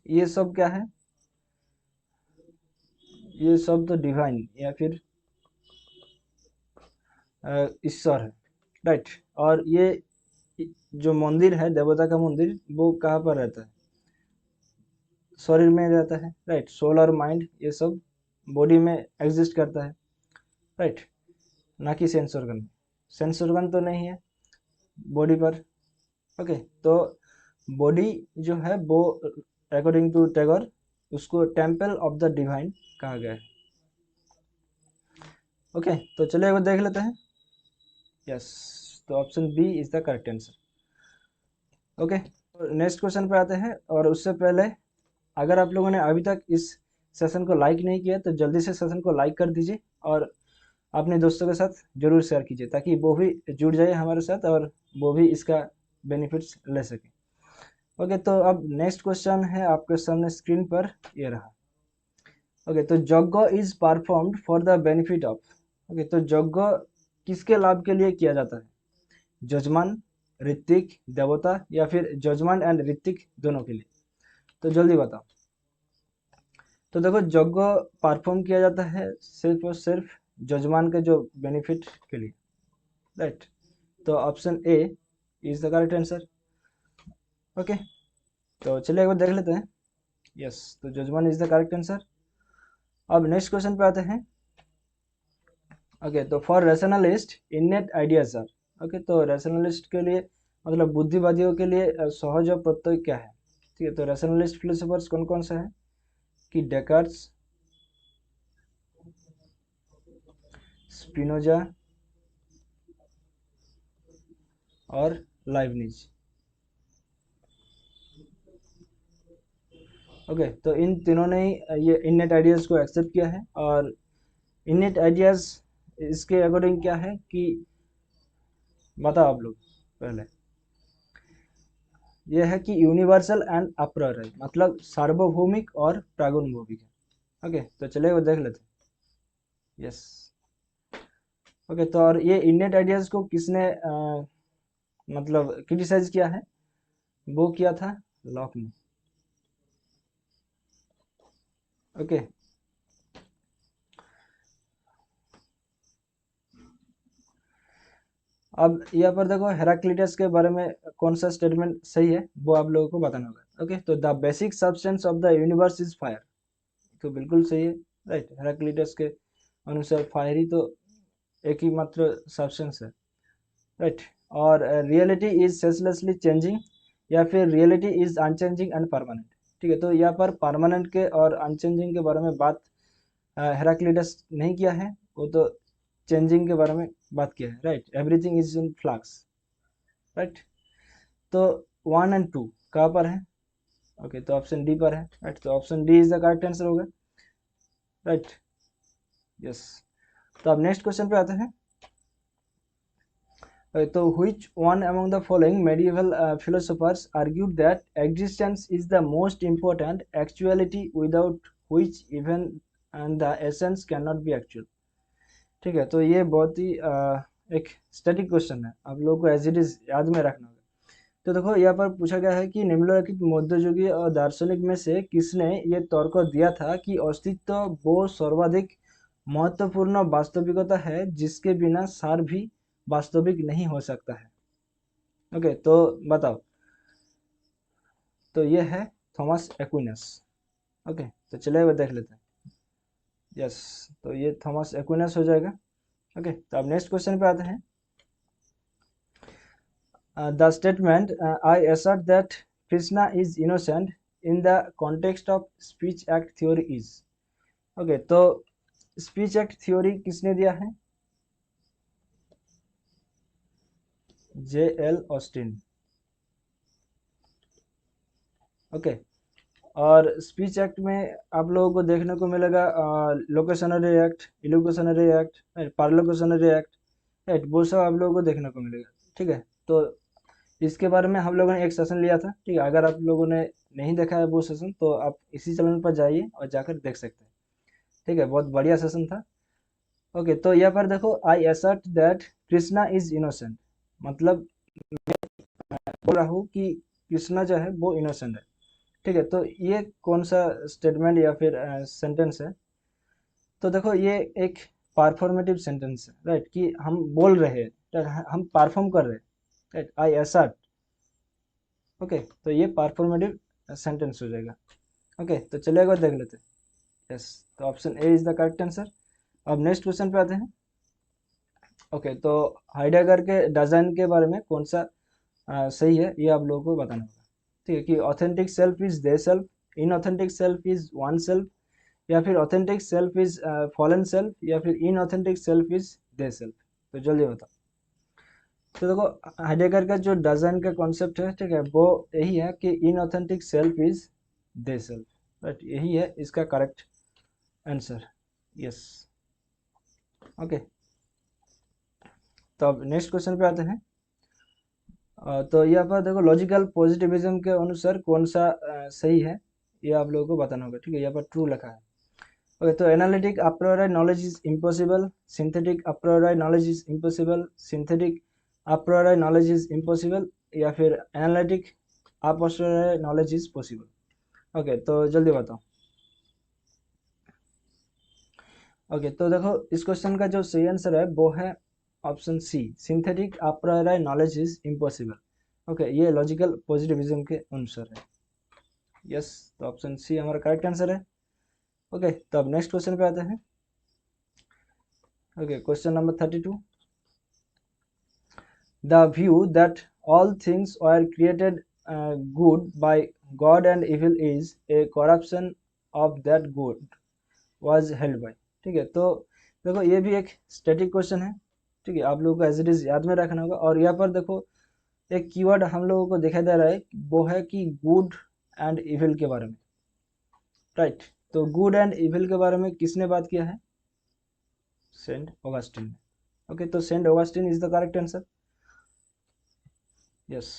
ये सब क्या है? ये सब तो डिवाइन या फिर ईश्वर है, राइट। और ये जो मंदिर है, देवता का मंदिर, वो कहाँ पर रहता है? शरीर में रहता है, राइट। सोल और माइंड ये सब बॉडी में एग्जिस्ट करता है, राइट, ना कि सेंस ऑर्गन में। सेंस ऑर्गन तो नहीं है बॉडी पर, ओके। तो बॉडी जो है वो अकॉर्डिंग टू टैगोर उसको टेम्पल ऑफ द डिवाइन कहा गया है, ओके। तो चलिए वो देख लेते हैं। यस, तो option B is the correct answer, okay. Next question पे आते हैं, और उससे पहले अगर आप लोगों ने अभी तक इस सेशन को लाइक नहीं किया तो जल्दी से सेशन को लाइक कर दीजिए, और अपने दोस्तों के साथ जरूर शेयर कीजिए ताकि वो भी जुड़ जाए हमारे साथ और वो भी इसका बेनिफिट्स ले सके, ओके। तो अब नेक्स्ट क्वेश्चन है आपके सामने स्क्रीन पर, ये रहा, ओके। तो यज्ञ is performed for the benefit of, okay. तो यज्ञ किसके लाभ के लिए किया जाता है? जजमान, ऋत्विक, देवता या फिर जजमान एंड ऋत्विक दोनों के लिए? तो जल्दी बताओ। तो देखो, यज्ञ परफॉर्म किया जाता है सिर्फ और सिर्फ जजमान के जो बेनिफिट के लिए, राइट। तो option A is the correct answer, okay. तो चलिए एक बार देख लेते हैं। यस, तो जजमान इज द करेक्ट आंसर। अब नेक्स्ट क्वेश्चन पे आते हैं, ओके। तो for rationalist innate ideas are, okay. तो रैशनलिस्ट के लिए, मतलब बुद्धिवादियों के लिए सहज प्रत्यय क्या है? ठीक है, तो रैशनलिस्ट फिलोसोफर्स कौन कौन सा है? कि डेकार्ट्स, स्पिनोजा और लाइबनिज, ओके। तो इन तीनों ने ही ये इनेट आइडियाज को एक्सेप्ट किया है। और इनेट आइडियाज इसके अकॉर्डिंग क्या है कि बताओ आप लोग पहले। ये है कि यूनिवर्सल एंड अप्रर है, मतलब सार्वभौमिक और प्रागुणभौमिक है, ओके। तो चलिए वो देख लेते हैं। यस, ओके, तो और ये इनेट आइडियाज को किसने मतलब क्रिटिसाइज किया है? वो किया था लॉक ने। ओके, अब यहाँ पर देखो हेराक्लिटस के बारे में कौन सा स्टेटमेंट सही है वो आप लोगों को बताना होगा। ओके, तो the basic substance of the universe is fire, तो बिल्कुल सही है, राइट। हेराक्लिटस के अनुसार फायर ही तो एक ही मात्र सब्सटेंस है, राइट। और रियलिटी इज सेंसलेसली चेंजिंग, या फिर reality is unchanging and permanent. ठीक है, तो यहाँ पर परमानेंट के और अनचेंजिंग के बारे में बात हेराक्लिटस नहीं किया है, वो तो चेंजिंग के बारे में बात किया है, right. Everything is in flux, right. तो 1 और 2 कहाँ पर है? ओके, तो ऑप्शन डी पर है, राइट। तो option D is the correct answer होगा, राइट। यस, तो अब नेक्स्ट क्वेश्चन पे आते हैं। तो which one among the following medieval philosophers argued that existence is the most important actuality without which even and the essence cannot be actual? ठीक है, तो ये बहुत ही एक स्टैटिक क्वेश्चन है, आप लोगों को एज इट इज याद में रखना होगा। तो देखो यहाँ पर पूछा गया है कि निम्नलिखित मध्ययुगीय और दार्शनिक में से किसने ये तर्क दिया था कि अस्तित्व वो सर्वाधिक महत्वपूर्ण वास्तविकता है जिसके बिना सार भी वास्तविक नहीं हो सकता है। ओके, तो बताओ। तो ये है थॉमस एक्विनस। ओके, तो चलिए वो देख लेते हैं। यस, तो ये थॉमस एक्विनस हो जाएगा। ओके, तो अब नेक्स्ट क्वेश्चन पे आते हैं। The statement I assert that Krishna is innocent in the context of speech act theory is. Okay, तो स्पीच एक्ट थ्योरी किसने दिया है? J.L. ऑस्टिन। ओके, और स्पीच एक्ट में आप लोगों को देखने को मिलेगा लोकेशनरी एक्ट, इलोकेशनरी एक्ट, पार्लोकेशनरी एक्ट, राइट। वो सब आप लोगों को देखने को मिलेगा, ठीक है। तो इसके बारे में हम लोगों ने एक सेशन लिया था, ठीक है। अगर आप लोगों ने नहीं देखा है वो सेशन, तो आप इसी चैनल पर जाइए और जाकर देख सकते हैं, ठीक है। बहुत बढ़िया सेशन था। ओके, तो यहाँ पर देखो, I assert that Krishna is innocent, मतलब बोल रहा हूँ कि कृष्णा जो है वो इनोसेंट है, ठीक है। तो ये कौन सा स्टेटमेंट या फिर सेंटेंस है? तो देखो, ये एक परफॉर्मेटिव सेंटेंस है, राइट, कि हम बोल रहे हैं, right? हम परफॉर्म कर रहे हैं, राइट। आई असर्ट, ओके, तो ये परफॉर्मेटिव सेंटेंस हो जाएगा। ओके, तो चलिए एक बार देख लेते हैं। यस, तो option A is the correct answer. अब नेक्स्ट क्वेश्चन पे आते हैं। ओके, तो हाइडेगर के डिजाइन के बारे में कौन सा सही है ये आप लोगों को बताना होगा, ठीक है। कि authentic self is they self, inauthentic self is one self, या फिर authentic self is fallen self, या फिर inauthentic self is they self. तो जल्दी बताओ। तो देखो, हाइडेगर का जो डिजाइन का कॉन्सेप्ट है, ठीक है, वो यही है कि inauthentic self is they self, right. यही है इसका करेक्ट आंसर। Yes, okay. तो अब नेक्स्ट क्वेश्चन पे आते हैं। तो यहाँ पर देखो, लॉजिकल पॉजिटिविज्म के अनुसार कौन सा सही है ये आप लोगों को बताना होगा, ठीक है। यहाँ पर ट्रू लिखा है। ओके, तो analytic a priori knowledge is impossible, synthetic a priori knowledge is impossible, synthetic a priori knowledge is impossible, या फिर analytic a posteriori knowledge is possible. Okay, तो जल्दी बताओ। ओके, तो देखो, इस क्वेश्चन का जो सही आंसर है वो है option C, synthetic a priori knowledge is impossible. Okay, ये लॉजिकल पॉजिटिविज्म के अनुसार है। यस, तो ऑप्शन सी हमारा करेक्ट आंसर है। ओके, तो अब नेक्स्ट क्वेश्चन पे आते हैं। Okay, question number 32। The view that all things were created good by God and evil is a corruption of that good was held by। ठीक है, तो देखो, ये भी एक स्टैटिक क्वेश्चन है, ठीक है। आप लोगों को एज इट इज याद में रखना होगा। और यहाँ पर देखो, एक कीवर्ड हम लोगों को दिखाई दे रहा है, वो है कि गुड एंड इविल के बारे में, राइट। तो गुड एंड इविल के बारे में किसने बात किया है? Saint Augustine. ओके, तो Saint Augustine is the correct answer. Yes,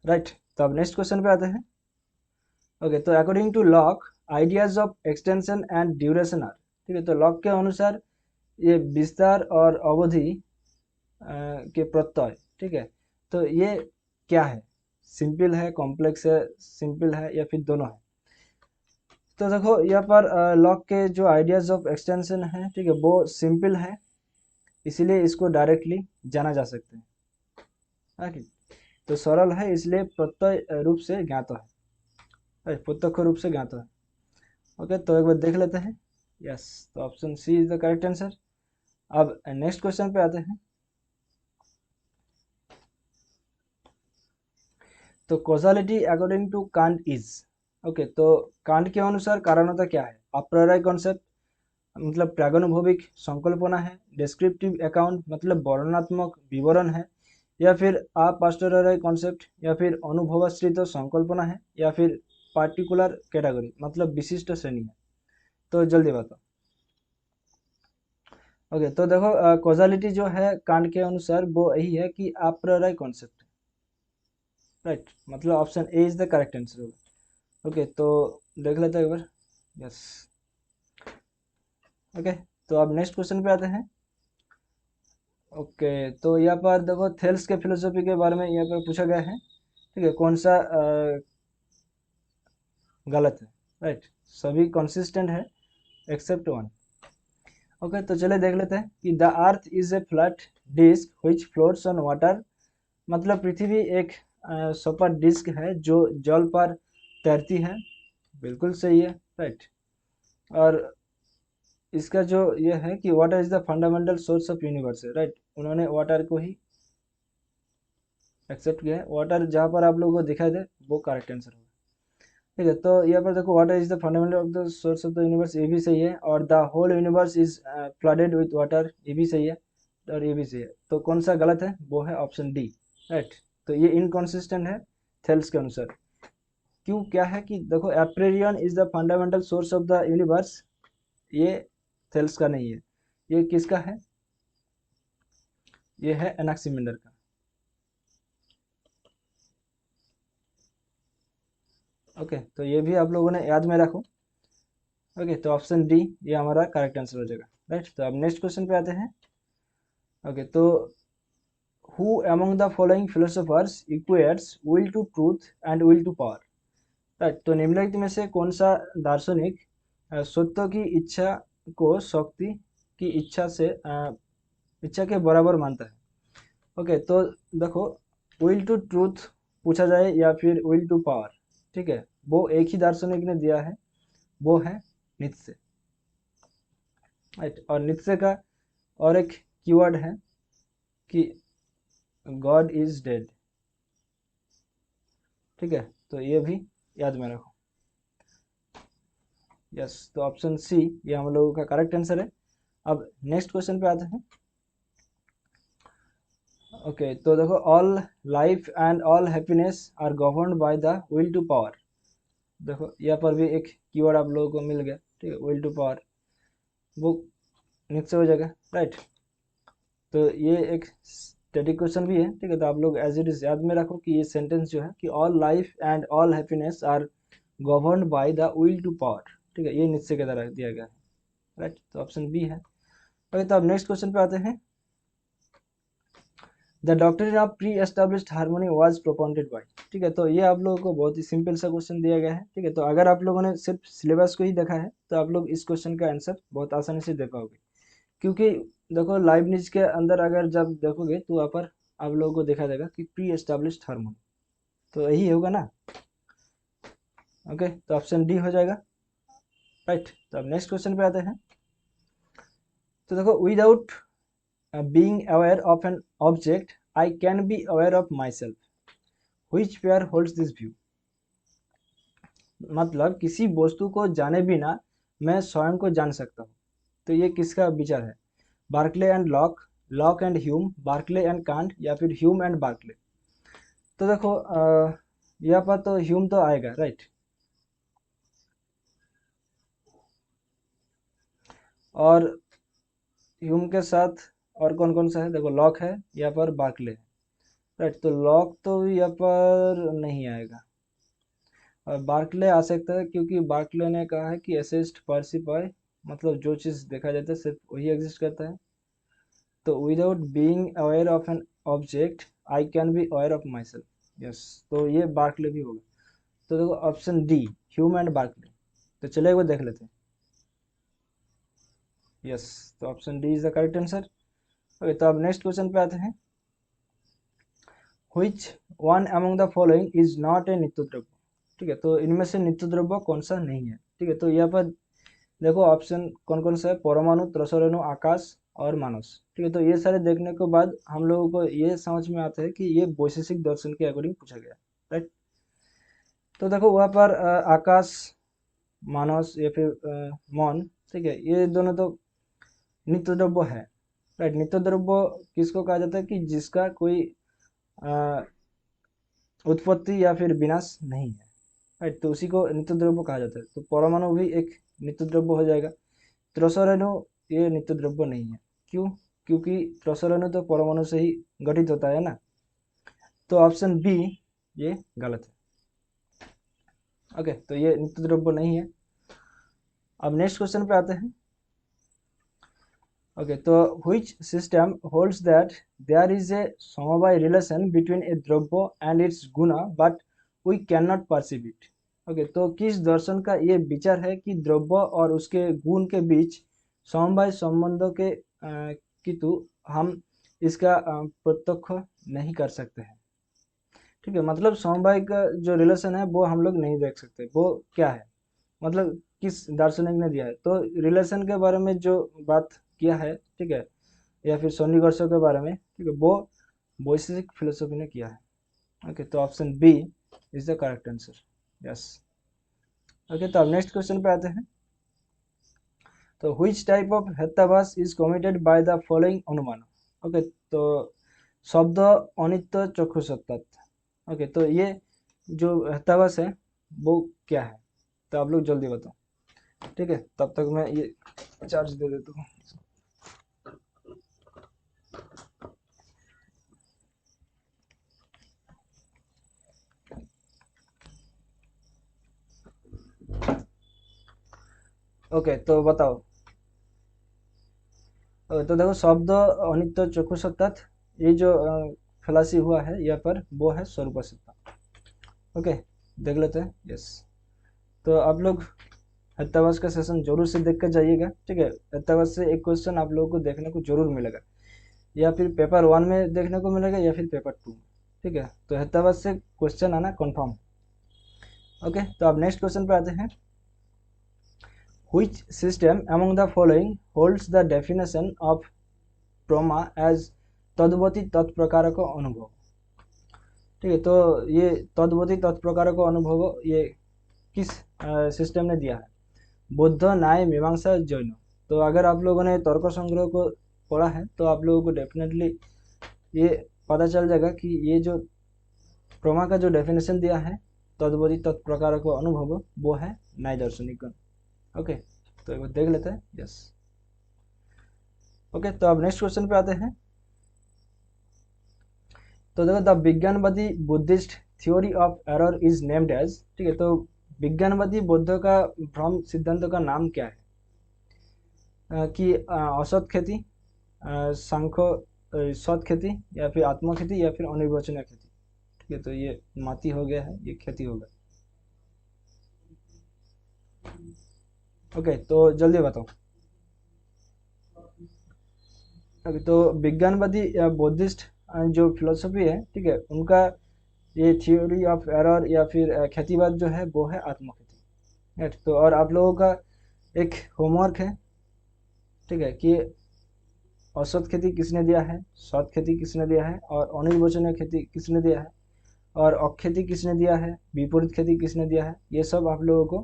right. तो अब नेक्स्ट क्वेश्चन पे आते हैं। ओके, तो according to Locke, ideas of extension and duration are. ठीक है, तो लॉक के अनुसार ये विस्तार और अवधि के प्रत्यय, ठीक है। तो ये क्या है, सिंपल है, कॉम्प्लेक्स है, सिंपल है या फिर दोनों है। तो देखो यहाँ पर लॉग के जो आइडियाज ऑफ एक्सटेंशन है, ठीक है, वो सिंपल है, इसीलिए इसको डायरेक्टली जाना जा सकते हैं। ओके, तो सरल है इसलिए प्रत्यय रूप से ज्ञात है, प्रत्यक्ष रूप से ज्ञात है। ओके, तो एक बार देख लेते हैं। यस, तो option C is the correct answer. अब नेक्स्ट क्वेश्चन पे आते हैं। तो causality according to Kant is, okay, तो कांट के अनुसार कारणता क्या है, अप्रायोरिक कॉन्सेप्ट मतलब प्रागनुभविक संकल्पना है, डिस्क्रिप्टिव अकाउंट मतलब वर्णनात्मक विवरण है, या फिर अपास्टोरियर कॉन्सेप्ट या फिर अनुभवाश्रित संकल्पना है, या फिर पार्टिकुलर कैटेगरी मतलब विशिष्ट श्रेणी है। तो जल्दी बताओ। ओके, तो देखो कॉजालिटी जो है कांट के अनुसार वो यही है कि अप्रायोरिक कॉन्सेप्ट, राइट, मतलब option A is the correct answer होगा। ओके, तो देख लेते हैं एक बार। यस, ओके, तो अब नेक्स्ट क्वेश्चन पे आते हैं। ओके, तो यहाँ पर देखो थेल्स के फिलोसफी के बारे में यहाँ पर पूछा गया है, ठीक है, कौन सा गलत है, राइट, सभी कंसिस्टेंट है एक्सेप्ट वन। ओके, तो चले देख लेते हैं कि the earth is a flat disc which floats on water, मतलब पृथ्वी एक सपाट डिस्क है जो जल पर तैरती है, बिल्कुल सही है, राइट। और इसका जो ये है कि water is the fundamental source of universe है, राइट, उन्होंने वाटर को ही एक्सेप्ट किया है। वाटर जहाँ पर आप लोगों को दिखाई दे वो करेक्ट आंसर होगा, ठीक है। तो यहाँ पर देखो water is the fundamental of the source of the universe, ये भी सही है, और the whole universe is flooded with water, ये भी सही है, और ये भी सही है। तो कौन सा गलत है, वो है ऑप्शन डी, राइट। तो ये इनकॉन्सिस्टेंट है थेल्स के अनुसार। क्यों, क्या है कि देखो apeiron is the fundamental source of the universe, ये थेल्स का नहीं है, ये किसका है, ये है एनाक्सीमेंडर का। ओके, तो ये भी आप लोगों ने याद में रखो। ओके, तो ऑप्शन डी ये हमारा करेक्ट आंसर हो जाएगा, राइट। तो अब नेक्स्ट क्वेश्चन पे आते हैं। ओके, तो who among the following philosophers equates will to truth and will to power, right. तो निम्नलिखित में से कौन सा दार्शनिक सत्य की इच्छा को शक्ति की इच्छा से इच्छा के बराबर मानता है। ओके, तो देखो विल टू ट्रूथ पूछा जाए या फिर विल टू पावर, ठीक है, वो एक ही दार्शनिक ने दिया है, वो है नित्से, राइट। और नित्से का और एक कीवर्ड है कि गॉड इज डेड, ठीक है, तो ये भी याद में रखो। यस, तो ऑप्शन सी ये हम लोगों का करेक्ट आंसर है। अब नेक्स्ट क्वेश्चन पे आते हैं। ओके, तो देखो all life and all happiness are governed by the will to power, देखो यहाँ पर भी एक कीवर्ड आप लोगों को मिल गया, ठीक है, विल टू पावर, वो नीचे हो जाएगा, राइट। तो ये एक स्टैटिक क्वेश्चन भी है, ठीक है, तो आप लोग एज इट इज याद में रखो कि ये सेंटेंस जो है कि all life and all happiness are governed by the will to power, ठीक है, ये नीचे की तरह दिया गया है, राइट। तो ऑप्शन बी है। ओके, तो अब नेक्स्ट क्वेश्चन पे आते हैं। The doctrine of pre established harmony was propounded by, ठीक है, तो ये आप लोगों को बहुत ही सिंपल सा क्वेश्चन दिया गया है, ठीक है। तो अगर आप लोगों ने सिर्फ सिलेबस को ही देखा है तो आप लोग इस क्वेश्चन का आंसर बहुत आसानी से दे पाओगे, क्योंकि देखो लाइबनिज के अंदर अगर जब देखोगे तो वहाँ पर आप लोगों को देखा जाएगा कि प्री एस्टेब्लिश्ड हार्मोनी, तो यही होगा ना। ओके, तो ऑप्शन डी हो जाएगा, राइट। तो अब नेक्स्ट क्वेश्चन पे आते हैं। तो देखो without being aware of an object I can be aware of my self, which pair holds this view, मतलब किसी वस्तु को जाने बिना मैं स्वयं को जान सकता हूँ, तो ये किसका विचार है, Berkeley and Locke, Locke and Hume, Berkeley and Kant, या फिर ह्यूम एंड बार्कले। तो देखो यहाँ पर तो ह्यूम तो आएगा, राइट। और ह्यूम के साथ और कौन कौन सा है, देखो लॉक है, यहाँ पर बार्कले है, राइट। तो लॉक तो यहाँ पर नहीं आएगा, और बार्कले आ सकता है क्योंकि बार्कले ने कहा है कि असिस्ट पर्सिफाई मतलब जो चीज़ देखा जाता है सिर्फ वही एग्जिस्ट करता है। तो without being aware of an object I can be aware of my self. Yes, तो ये बार्कले भी होगा। तो देखो option D, Hume and Berkeley. तो चलिए वो देख लेते हैं। यस, तो option D is the correct answer. Okay, तो अब नेक्स्ट क्वेश्चन पे आते हैं। Which one among the following is not a nitya dravya. ठीक है, तो इनमें से नित्य द्रव्य कौन सा नहीं है। ठीक है, तो यहाँ पर देखो ऑप्शन कौन कौन सा है, परमाणु, त्रसरेणु, आकाश और मानस। ठीक है, तो ये सारे देखने के बाद हम लोगों को ये समझ में आता है कि ये वैशेषिक दर्शन के अकॉर्डिंग पूछा गया। राइट, तो देखो वहाँ पर आकाश, मानस या फिर मौन, ठीक है, ये दोनों तो नित्य द्रव्य है। राइट, नित्य द्रव्य किसको कहा जाता है कि जिसका कोई अ, उत्पत्ति या फिर विनाश नहीं है। राइट, तो उसी को नित्य द्रव्य कहा जाता है। तो परमाणु भी एक नित्य द्रव्य हो जाएगा। त्रसरेणु ये नित्य द्रव्य नहीं है। क्यों? क्योंकि त्रसरेणु तो परमाणु से ही गठित होता है ना। तो ऑप्शन बी ये गलत है। ओके, तो ये नित्य द्रव्य नहीं है। अब नेक्स्ट क्वेश्चन पे आते हैं। ओके, तो which system holds that there is a samavaya relation between a dravya and its guna but we can not perceive it. Okay, तो किस दर्शन का ये विचार है कि द्रव्य और उसके गुण के बीच समवाय संबंधों के किंतु हम इसका प्रत्यक्ष नहीं कर सकते हैं। ठीक है, मतलब समवाय का जो रिलेशन है वो हम लोग नहीं देख सकते। वो क्या है, मतलब किस दार्शनिक ने दिया है। तो रिलेशन के बारे में जो बात किया है, ठीक है, या फिर सन्निकर्ष के बारे में, ठीक है, वो वैशेषिक फिलोसफी ने किया है। ओके, तो option B is the correct answer. Yes. Okay, तो अब नेक्स्ट क्वेश्चन पे आते हैं। तो which type of hetvabhasa is committed by the following anumana. ओके, तो शब्द अनित्य चक्षु सत्ता। ओके, तो ये जो हेत्ताभास है वो क्या है, तो आप लोग जल्दी बताओ। ठीक है, तब तक मैं ये चार्ज दे देता हूँ। ओके, तो बताओ। तो देखो शब्द अनित्य चक्षु सत्ता, ये जो खलासी हुआ है यहाँ पर वो है स्वरूप सत्ता। ओके, देख लेते हैं। यस, तो आप लोग हेत्ताभास का सेशन जरूर से देख कर जाइएगा। ठीक है, हेत्ताभास से एक क्वेश्चन आप लोगों को देखने को जरूर मिलेगा, या फिर पेपर 1 में देखने को मिलेगा या फिर पेपर 2 में। ठीक है, तो हेत्ताभास से क्वेश्चन आना कंफर्म। ओके, तो अब नेक्स्ट क्वेश्चन पे आते हैं। Which system among the following holds the definition of प्रमा एज तद्वती तत्प्रकार का अनुभव। ठीक है, तो ये तद्वती तत्प्रकार का अनुभव ये किस सिस्टम ने दिया है, बुद्ध, न्याय, मीमांसा, जैन। तो अगर आप लोगों ने तर्क संग्रह को पढ़ा है तो आप लोगों को डेफिनेटली ये पता चल जाएगा कि ये जो प्रमा का जो डेफिनेशन दिया है तद्वती तत्प्रकार का अनुभव वो है न्याय दार्शनिक। ओके, तो एक बार देख लेते हैं। यस। ओके, तो अब नेक्स्ट क्वेश्चन पे आते हैं। तो देखो the Vijnanavadi Buddhist theory of error is named as. ठीक है, तो विज्ञानवादी बौद्ध का भ्रम सिद्धांत का नाम क्या है, कि असत खेती, सांख्य सत खेती, या फिर आत्म खेती, या फिर अनिर्वचनीय खेती। ठीक है, तो ये माती हो गया है, ये खेती होगा। ओके, तो जल्दी बताओ। अभी तो विज्ञानवादी या बौद्धिस्ट जो फिलोसफी है, ठीक है, उनका ये थ्योरी ऑफ एरर या फिर ख्यातिवाद जो है वो है आत्मख्याति। राइट, तो और आप लोगों का एक होमवर्क है, ठीक है, कि औसत खेती किसने दिया है, सत खेती किसने दिया है, और अनिर्वचनीय खेती किसने दिया है, और अक्षेती किसने दिया है, विपरीत खेती किसने दिया है, ये सब आप लोगों को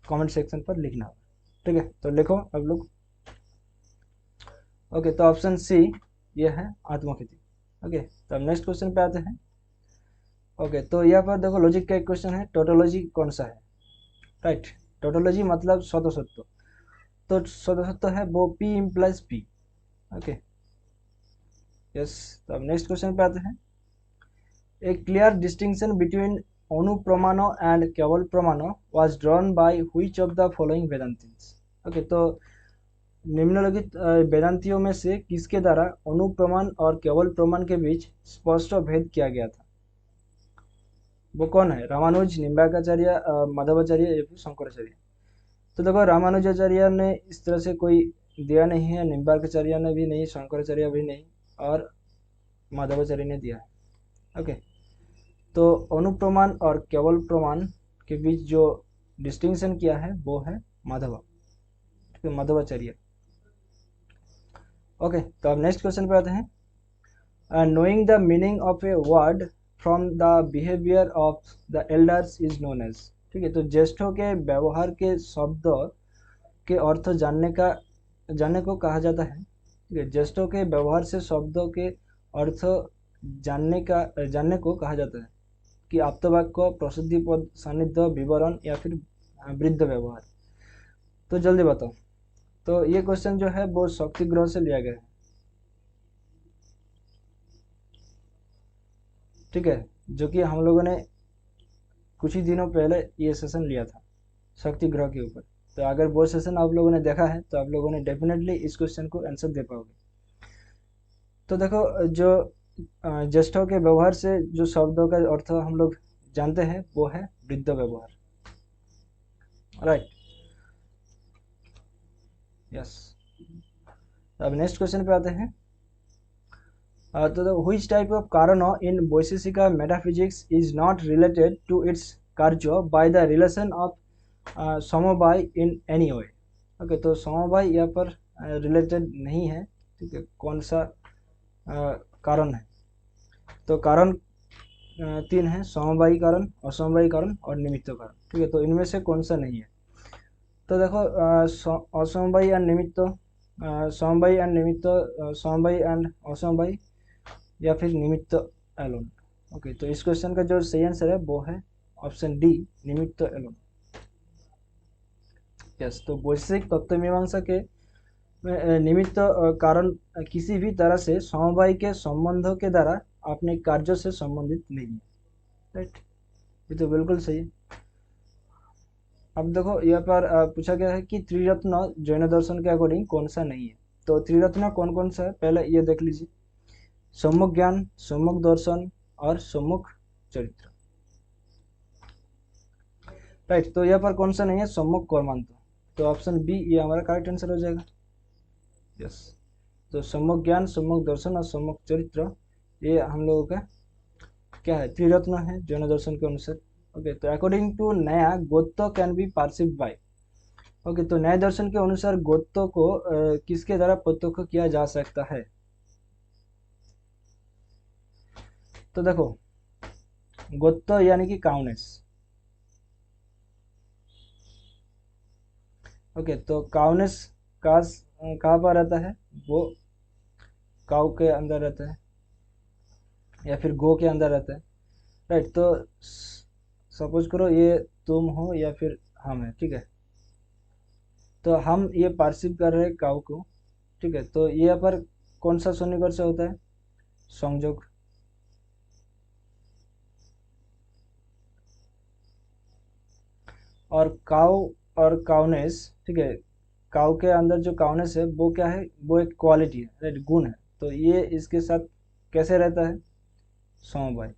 कमेंट सेक्शन पर लिखना होगा। ठीक है, तो लिखो आप लोग। ओके, तो ऑप्शन सी ये है आत्मख्याति। ओके, तो अब नेक्स्ट क्वेश्चन पे आते हैं। ओके, तो यहाँ पर देखो लॉजिक का एक क्वेश्चन है, टोटोलॉजी कौन सा है। राइट, टोटोलॉजी मतलब स्वतःसत्व। तो स्वतःसत्व है वो P implies P। Okay, yes, तो अब नेक्स्ट क्वेश्चन पे आते हैं। A clear distinction between anupramana and kevala pramana was drawn by which of the following Vedantins. Okay, तो निम्नलिखित वेदांतियों में से किसके द्वारा अनुप्रमाण और केवल प्रमाण के बीच स्पष्ट भेद किया गया था? वो कौन है? रामानुज, निम्बार्काचार्य, माधवाचार्य या फिर शंकराचार्य? तो देखो, रामानुजाचार्य ने इस तरह से कोई दिया नहीं है, निम्बार्काचार्य ने भी नहीं, शंकराचार्य भी नहीं, और माधवाचार्य ने दिया है। ओके, तो अनुप्रमाण और केवल प्रमाण के बीच जो डिस्टिंक्शन किया है वो है माधवा, ठीक है, माधवाचार्य। ओके, तो अब नेक्स्ट क्वेश्चन पे आते हैं। Knowing the meaning of a word from the behaviour of the elders is known as, ठीक है, तो ज्येष्ठों के व्यवहार के शब्द के अर्थ जानने को कहा जाता है, ठीक है, ज्येष्ठों के व्यवहार से शब्दों के अर्थ जानने को कहा जाता है कि आप्तवाक्य, प्रसिद्धि पद, सान्निध्य, विवरण या फिर वृद्ध व्यवहार। तो जल्दी बताओ। तो ये क्वेश्चन जो है वो शक्ति ग्रह से लिया गया है, ठीक है, जो कि हम लोगों ने कुछ ही दिनों पहले ये सेशन लिया था शक्ति ग्रह के ऊपर। तो अगर वो सेशन आप लोगों ने देखा है तो आप लोगों ने डेफिनेटली इस क्वेश्चन को आंसर दे पाओगे। तो देखो, जो ज्येष्ठों के व्यवहार से जो शब्दों का अर्थ हम लोग जानते हैं वो है वृद्ध व्यवहार, राइट? यस। अब नेक्स्ट क्वेश्चन पे आते हैं। तो which type of karana in Vaisheshika metaphysics is not related to its karya by the relation of समवाय in any way? ओके, तो समवाय यहाँ पर रिलेटेड नहीं है, ठीक है, कौन सा कारण है? तो कारण तीन है: समवायी कारण, असमवायी कारण और निमित्त कारण, ठीक है, तो इनमें से कौन सा नहीं है? तो देखो, असमवायी एंड निमित्त, समवायी एंड निमित्त, समवायी एंड असमवायी, या फिर निमित्त एलोन। ओके, तो इस क्वेश्चन का जो सही आंसर है वो है ऑप्शन डी, निमित्त एलोन। यस, तो वैश्विक तत्व मीमांसा के निमित्त कारण किसी भी तरह से समवाय के संबंधों के द्वारा अपने कार्यों से संबंधित नहीं है, राइट? ये तो बिल्कुल सही है। अब देखो, यहाँ पर पूछा गया है कि त्रिरत्न जैन दर्शन के अकॉर्डिंग कौन सा नहीं है। तो त्रिरत्न कौन कौन सा है पहले ये देख लीजिए: सम्यक ज्ञान, सम्यक दर्शन और सम्यक चरित्र, राइट? तो यहाँ पर कौन सा नहीं है? सम्यक कर्मांत। तो ऑप्शन बी ये हमारा करेक्ट आंसर हो जाएगा। यस, तो सम्यक ज्ञान, सम्यक दर्शन और सम्यक चरित्र ये हम लोगों का क्या है? त्रिरत्न है जैन दर्शन के अनुसार। ओके, तो according to Nyaya gotva can be perceived by. Okay, तो न्याय दर्शन के अनुसार गोत्व को किसके द्वारा प्रत्यक्ष किया जा सकता है? तो देखो, गोत्व यानी कि काउनेस। ओके, तो काउनेस कहाँ पर रहता है? वो काउ के अंदर रहता है या फिर गो के अंदर रहता है, राइट? तो सपोज करो ये तुम हो या फिर हम है, ठीक है, तो हम ये पार्सिव कर रहे हैं काउ को, ठीक है, तो ये यहाँ पर कौन सा सन्निकर्ष से होता है? संयोग। और काउ और काउनेस, ठीक है, काउ के अंदर जो काउनेस है वो क्या है? वो एक क्वालिटी है, राइट, गुण है। तो ये इसके साथ कैसे रहता है? समवाय,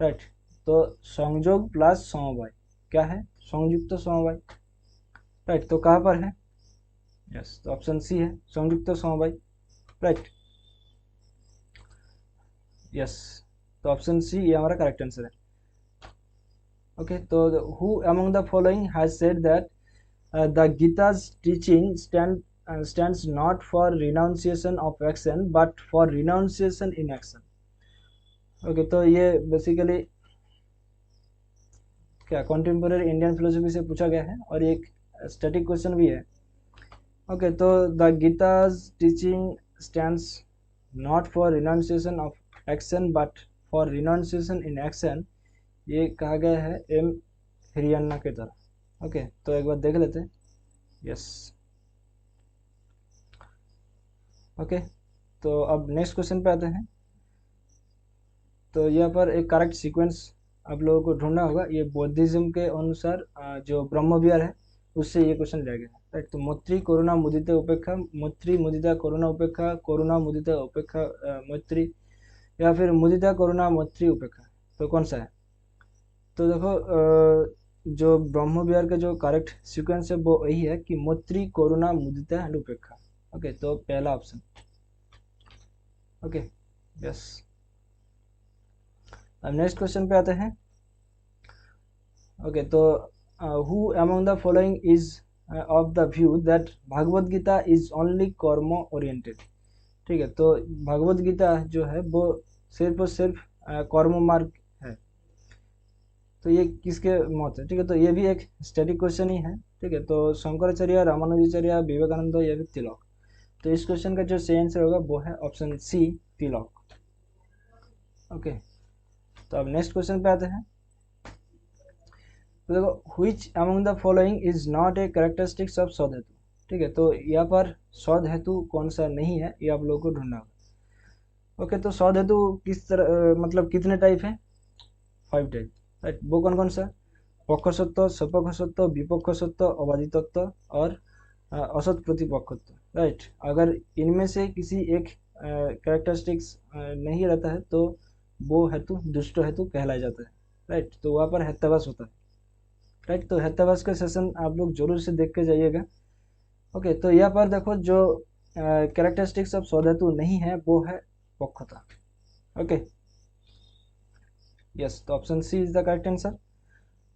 राइट? तो संयोग प्लस समवाय क्या है? संयुक्त समवाय, राइट? तो कहाँ पर है? यस, तो ऑप्शन सी है, संयुक्त समवाय, राइट? यस, तो ऑप्शन सी ये हमारा करेक्ट आंसर है। ओके, तो who among the following has said that the Gita's teaching stands not for renunciation of action but for renunciation in action. Okay, तो ये बेसिकली क्या कंटेम्पोररी इंडियन फिलोसफी से पूछा गया है और ये एक स्टैटिक क्वेश्चन भी है। ओके, तो the गीता's teaching stands not for renunciation of action but for renunciation in action, ये कहा गया है एम हरियाणा के द्वारा। ओके, तो एक बार देख लेते हैं। यस, ओके, तो अब नेक्स्ट क्वेश्चन पे आते हैं। तो यहाँ पर एक करेक्ट सीक्वेंस आप लोगों को ढूंढना होगा। ये बौद्धिज्म के अनुसार जो ब्रह्म विहार है उससे ये क्वेश्चन लिया गया है, राइट। तो मैत्री करुणा मुदिता उपेक्षा, मैत्री मुदिता करुणा उपेक्षा, करुणा मुदिता उपेक्षा मैत्री, या फिर मुदिता करुणा मैत्री उपेक्षा, तो कौन सा है? तो देखो जो ब्रह्म विहार का जो करेक्ट सीक्वेंस है वो यही है कि मैत्री करुणा मुदिता एंड उपेक्षा। ओके, तो पहला ऑप्शन। Okay, yes. अब नेक्स्ट क्वेश्चन पे आते हैं। ओके, तो who among the following is of the view that Bhagavad Gita is only karma oriented. ठीक है, तो भगवद गीता जो है वो सिर्फ और सिर्फ कर्म मार्ग है। तो ये किसके मत है? ठीक है, तो ये भी एक स्टैटिक क्वेश्चन ही है। ठीक है, तो शंकराचार्य, रामानुजाचार्य, विवेकानंद या फिर तिलक। तो इस क्वेश्चन का जो सही आंसर होगा वो है ऑप्शन सी, तिलक। ओके, तो अब नेक्स्ट क्वेश्चन पे आते हैं। तो देखो, which among the following is not A characteristics of सौध हेतु। ठीक है, तो यहाँ पर सौध हेतु कौन सा नहीं है ये आप लोगों को ढूंढना होगा। ओके, तो सौध हेतु किस तरह मतलब कितने टाइप है? 5 टाइप, राइट। वो कौन कौन सा? पक्ष सत्य, सपक्ष सत्य, विपक्ष सत्य, अबाधित तत्व और असत प्रतिपक्षत्व, राइट। अगर इनमें से किसी एक कैरेक्टरिस्टिक्स नहीं रहता है तो वो हेतु दुष्ट हेतु कहलाया जाता है, राइट। तो वहाँ पर हेत्याभास होता है, राइट। तो हेत्याभास का सेशन आप लोग जरूर से देख के जाइएगा। ओके, तो यहाँ पर देखो जो कैरेक्टरिस्टिक्स ऑफ सौधातु नहीं है वो है पक्षता। ओके, यस, तो option C is the correct answer.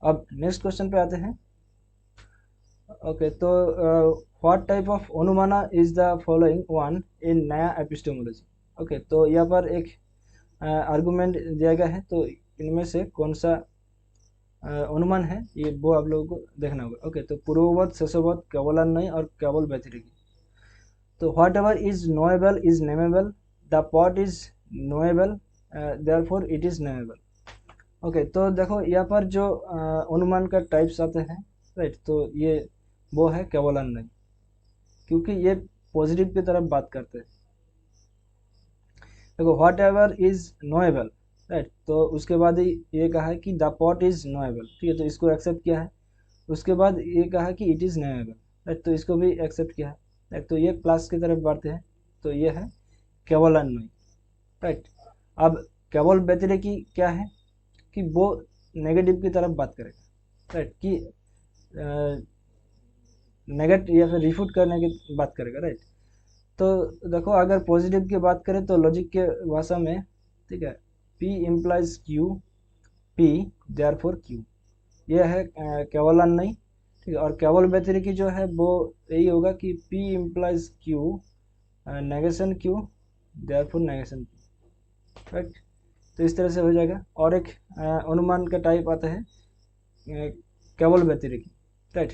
अब नेक्स्ट क्वेश्चन पे आते हैं। ओके, तो what type of anumana is the following one in Nyaya epistemology. Okay, तो यहाँ पर एक आर्गुमेंट दिया गया है, तो इनमें से कौन सा अनुमान है ये वो आप लोगों को देखना होगा। ओके, तो पूर्ववत, शेषवत, केवलान्वयी और केवल व्यतिरिकी। तो whatever is knowable is nameable, the pot is knowable, therefore it is nameable. Okay, तो देखो यहाँ पर जो अनुमान का टाइप्स आते हैं, राइट, तो ये वो है केवलान्वयी, क्योंकि ये पॉजिटिव की तरफ बात करते हैं। देखो, what ever is knowable, right, तो उसके बाद ये कहा है कि द पॉट इज नोएबल। ठीक है, तो इसको एक्सेप्ट किया है। उसके बाद ये कहा कि इट इज नेमेबल, राइट, तो इसको भी एक्सेप्ट किया है, राइट। तो ये प्लस की तरफ बढ़ते हैं, तो ये है केवलान्वयी, राइट। अब केवल व्यतिरेकी क्या है कि वो नेगेटिव की तरफ बात करेगा, राइट, कि नेगेटिव या फिर रिफ्यूट करने की बात करेगा, राइट। तो देखो, अगर पॉजिटिव की बात करें तो लॉजिक के भाषा में, ठीक है, P implies Q, P therefore Q, यह है केवलान्वयी। ठीक है, और केवल व्यतिरेकी जो है वो यही होगा कि P implies Q, negation Q, therefore negation Q, right. तो इस तरह से हो जाएगा। और एक अनुमान का टाइप आता है केवल व्यतिरेकी, राइट,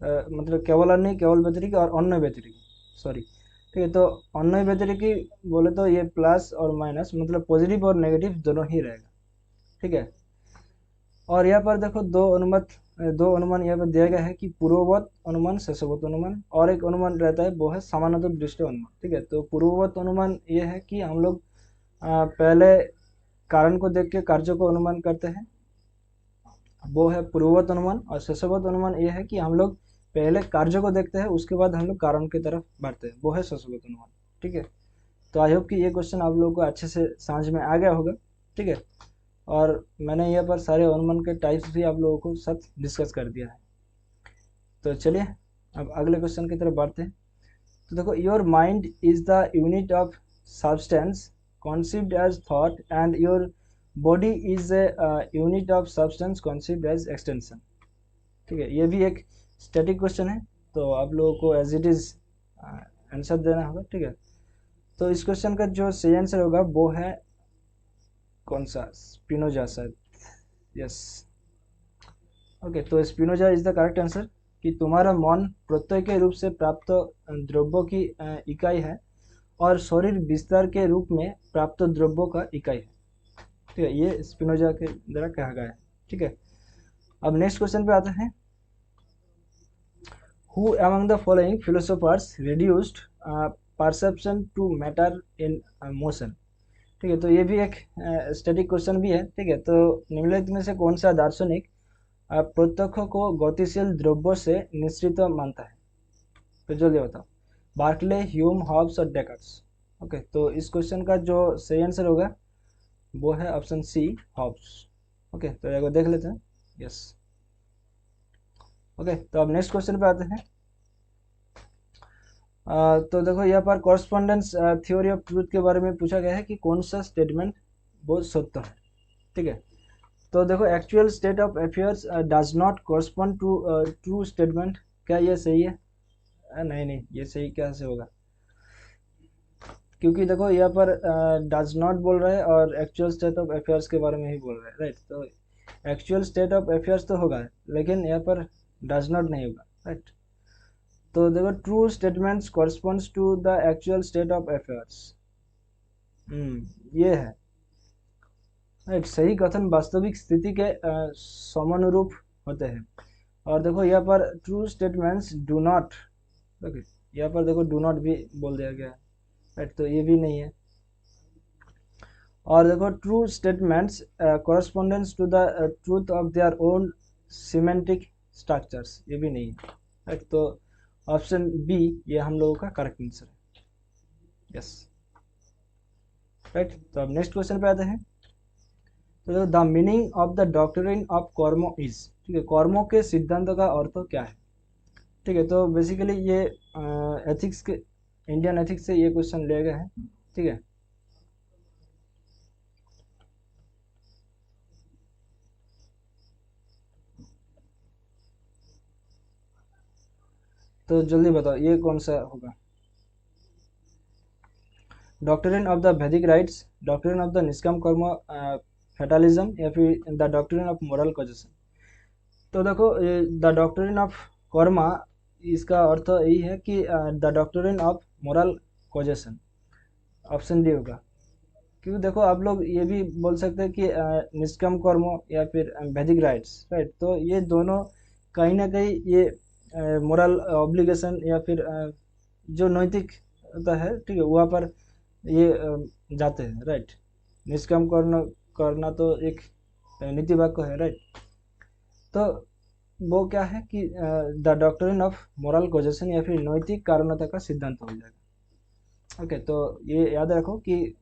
मतलब केवलान्वयी, केवल व्यतिरेकी और अन्वय व्यतिरेकी, सॉरी। ठीक है, तो अन्वय व्यतिरेकी बोले तो ये प्लस और माइनस, मतलब पॉजिटिव और नेगेटिव दोनों ही रहेगा। ठीक है, और यहाँ पर देखो दो अनुमान यहाँ पर दिया गया है कि पूर्ववत अनुमान, शेषवत अनुमान, और एक अनुमान रहता है वो है समानांतर दृष्टि अनुमान। ठीक है, तो पूर्ववत अनुमान ये है कि हम लोग पहले कारण को देख के कार्य को अनुमान करते हैं, वो है पूर्ववत अनुमान। और शेषवत अनुमान ये है कि हम लोग पहले कार्य को देखते हैं, उसके बाद हम लोग कारण की तरफ बढ़ते हैं, वो है शेषवत अनुमान। ठीक है, तो आई होप कि ये क्वेश्चन आप लोगों को अच्छे से समझ में आ गया होगा। ठीक है, और मैंने यहाँ पर सारे अनुमान के टाइप्स भी आप लोगों को साथ डिस्कस कर दिया है। तो चलिए अब अगले क्वेश्चन की तरफ बढ़ते हैं। तो देखो, your mind is the unit of substance conceived as thought and your body is a unit of substance conceived as extension। ठीक है, ये भी एक स्टैटिक क्वेश्चन है, तो आप लोगों को एज इट इज आंसर देना होगा। ठीक है, तो इस क्वेश्चन का जो सही आंसर होगा वो है कौन सा? स्पिनोजा शायद, यस। ओके, तो Spinoza is the correct answer कि तुम्हारा मन प्रत्यय के रूप से प्राप्त द्रव्यों की इकाई है और शरीर विस्तार के रूप में प्राप्त द्रव्यों का इकाई है। ठीक है, ये स्पिनोजा के द्वारा कहा गया है। ठीक है, अब नेक्स्ट क्वेश्चन पे आते हैं। Who among the following philosophers reduced perception to matter in motion. ठीक है, तो ये भी एक स्टैटिक क्वेश्चन भी है। ठीक है, तो निम्नलिखित में से कौन सा दार्शनिक प्रत्यक्ष को गतिशील द्रव्य से निश्चित मानता है? तो जल्दी बताओ। बार्कले, ह्यूम, हॉब्स और डेकार्ट्स। ओके, तो इस क्वेश्चन का जो सही आंसर होगा वो है ऑप्शन सी, हॉब्स। ओके, तो एक बार देख लेते हैं। यस। ओके, तो अब नेक्स्ट क्वेश्चन पे आते हैं। तो देखो यहाँ पर कॉरस्पॉन्डेंस थ्योरी ऑफ ट्रूथ के बारे में पूछा गया है कि कौन सा स्टेटमेंट बहुत सत्य है। ठीक है, तो देखो actual state of affairs does not correspond to true statement. क्या ये सही है? नहीं नहीं, ये सही कैसे होगा? क्योंकि देखो यहाँ पर डज नॉट बोल रहा है और एक्चुअल स्टेट ऑफ अफेयर्स के बारे में ही बोल रहा है, राइट? तो एक्चुअल स्टेट ऑफ अफेयर्स तो होगा, लेकिन यहाँ पर डज नॉट नहीं होगा, राइट? तो देखो true statements corresponds to the actual state of affairs. ये है, राइट? सही कथन वास्तविक स्थिति के समानुरूप होते हैं। और देखो यहाँ पर true statements do not, okay, यहाँ पर देखो डू नॉट भी बोल दिया गया है, राइट? तो ये भी नहीं है। और देखो true statements correspondence to the truth of their own semantic structures, ये भी नहीं है, राइट? तो ऑप्शन बी ये हम लोगों का करेक्ट आंसर है। Yes, right. तो अब नेक्स्ट क्वेश्चन पे आते हैं। तो the meaning of the doctrine of कर्म इज, ठीक है, कर्मों के सिद्धांत का अर्थ क्या है? ठीक है, तो बेसिकली ये एथिक्स के, इंडियन एथिक्स से ये क्वेश्चन लिया गया है। ठीक है, तो जल्दी बताओ ये कौन सा होगा? डॉक्ट्रिन ऑफ द वैदिक राइट्स, डॉक्ट्रिन ऑफ द निष्काम कर्म फेटालिज्म, या फिर the doctrine of moral causation. तो देखो द डॉक्ट्रिन ऑफ कर्मा, इसका अर्थ यही है कि the doctrine of moral causation, option D होगा। क्योंकि देखो आप लोग ये भी बोल सकते हैं कि निष्काम कर्म या फिर वैदिक राइट्स, राइट? तो ये दोनों कहीं ना कहीं ये मोरल ऑब्लिगेशन या फिर जो नैतिकता है, ठीक है, वहाँ पर ये जाते हैं, राइट? निष्काम करना करना तो एक नीति वाक्य है, राइट? तो वो क्या है कि the doctrine of moral causation या फिर नैतिक कारणता का सिद्धांत हो जाएगा। ओके, तो ये याद रखो कि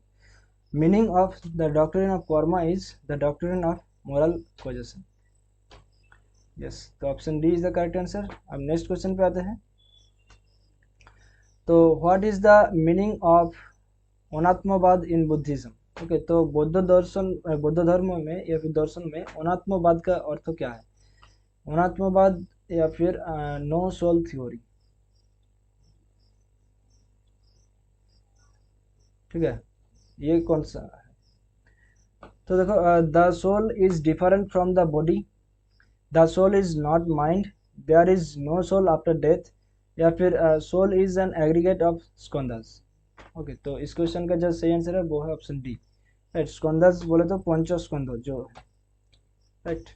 meaning of the doctrine of karma is the doctrine of moral causation. Yes, तो option D is the correct answer. अब नेक्स्ट क्वेश्चन पे आते हैं। तो what is the meaning of anatmavada in Buddhism? Okay, तो बौद्ध धर्म में या फिर दर्शन में अनात्मवाद का अर्थ क्या है? अनात्मवाद या फिर नो सोल थ्योरी। ठीक है, ये कौन सा है? तो देखो the soul is different from the body, the soul is not mind, there is no soul after death, या फिर soul is an aggregate of skandhas. Okay, तो इस क्वेश्चन का जो सही आंसर है वो है ऑप्शन डी, राइट? स्कंदस बोले तो पंच स्कंद जो है, राइट?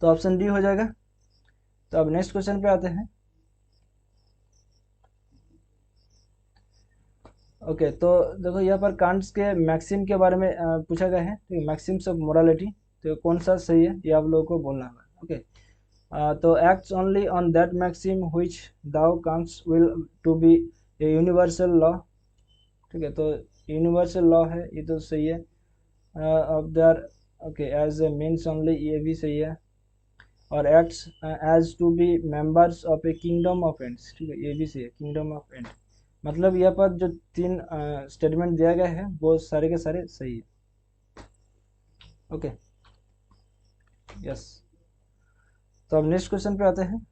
तो ऑप्शन डी हो जाएगा। तो अब नेक्स्ट क्वेश्चन पे आते हैं। ओके, तो देखो यहाँ पर कांट्स के मैक्सिम के बारे में पूछा गया है, ठीक है, मैक्सिम्स ऑफ मोरालिटी। तो कौन सा सही है ये आप लोगों को बोलना होगा। ओके, तो acts only on that maxim which thou canst will to be a universal law. ठीक है, तो यूनिवर्सल लॉ है, ये तो सही है। Of their, okay, as a means only, ये भी सही है। और acts as to be members of a kingdom of ends, ठीक है, ये भी सही है, किंगडम ऑफ एंड। मतलब यहाँ पर जो तीन स्टेटमेंट दिया गया है वो सारे के सारे सही है। Okay, yes. तो अब नेक्स्ट क्वेश्चन पे आते हैं।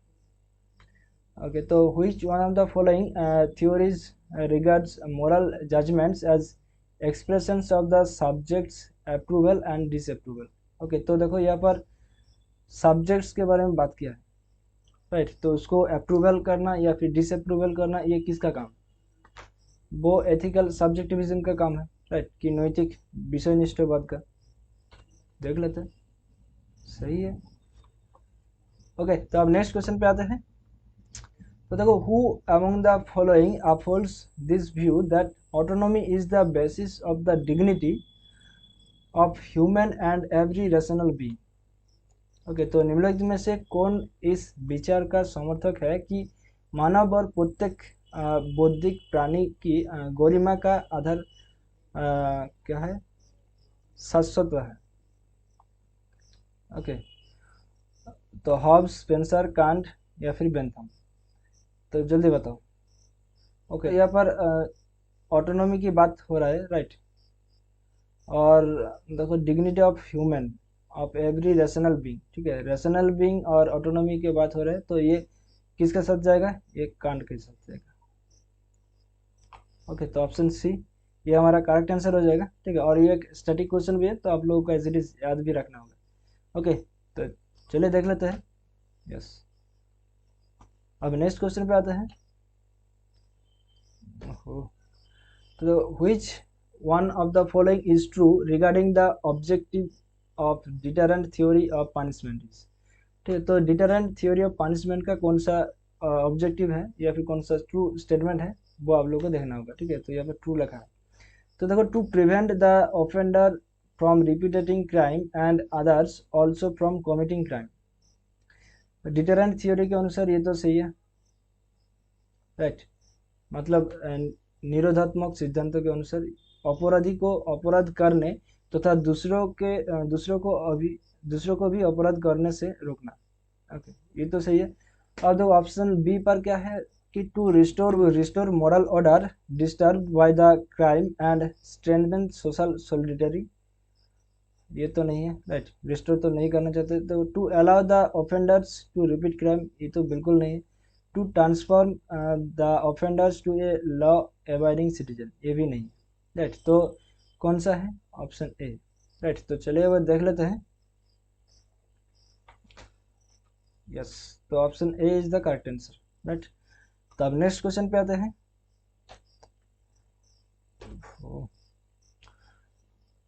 ओके, तो which one of the following theories regards moral judgements as expressions of the subject's approval and disapproval? Okay, तो देखो यहाँ पर सब्जेक्ट्स के बारे में बात किया है, राइट? तो उसको अप्रूवल करना या फिर डिसअप्रूवल करना, ये किसका काम? वो एथिकल सब्जेक्टिविज्म का काम है, राइट? कि नैतिक विषयनिष्ठवाद का। देख लेते हैं, सही है। ओके, तो अब नेक्स्ट क्वेश्चन पे आते हैं। तो देखो who among the following upholds this view that autonomy is the basis of the dignity of human and every rational being. Okay, तो निम्नलिखित में से कौन इस विचार का समर्थक है कि मानव और प्रत्येक बौद्धिक प्राणी की गरिमा का आधार क्या है? शाश्वत है। ओके, तो हॉब्स, स्पेंसर, कांट या फिर बेंथम? तो जल्दी बताओ। ओके, यहाँ पर ऑटोनॉमी की बात हो रहा है, राइट। और देखो dignity of human of every rational being, ठीक है, रेशनल बीइंग और ऑटोनॉमी की बात हो रहा है, तो ये किसके साथ जाएगा? ये कांट के साथ जाएगा। ओके, तो ऑप्शन सी ये हमारा करेक्ट आंसर हो जाएगा, ठीक है। और ये एक स्टैटिक क्वेश्चन भी है, तो आप लोगों को एज इट इज याद भी रखना होगा। ओके, तो चलिए देख लेते हैं। यस, अब नेक्स्ट क्वेश्चन पे आते हैं। तो which one of the following is true regarding the objective of deterrent theory of punishment is? ठीक है, तो डिटरेंट थ्योरी ऑफ पनिशमेंट का कौन सा ऑब्जेक्टिव है या फिर कौन सा ट्रू स्टेटमेंट है, वो आप लोगों को देखना होगा, ठीक है। तो यहाँ पर ट्रू लिखा है, तो देखो, to prevent the offender from repeating crime and others also from committing crime. Deterrent theory के अनुसार ये तो सही है, राइट। मतलब निरोधात्मक सिद्धांतों के अनुसार अपराधी को अपराध करने तथा दूसरों को भी अपराध करने से रोकना। ओके, ये तो सही है। और दो ऑप्शन बी पर क्या है कि to restore moral order disturb by the crime and strengthen social solidity, ये तो नहीं है, राइट। रिस्टोर तो नहीं करना चाहते। तो to allow the offenders to repeat crime, ये तो बिल्कुल नहीं है। To transform the offenders to a law abiding citizen, ये भी नहीं है, राइट। तो कौन सा है? Option A, right. तो चलिए अब देख लेते हैं। यस, तो option A is the correct answer, right. तो अब नेक्स्ट क्वेश्चन पे आते हैं।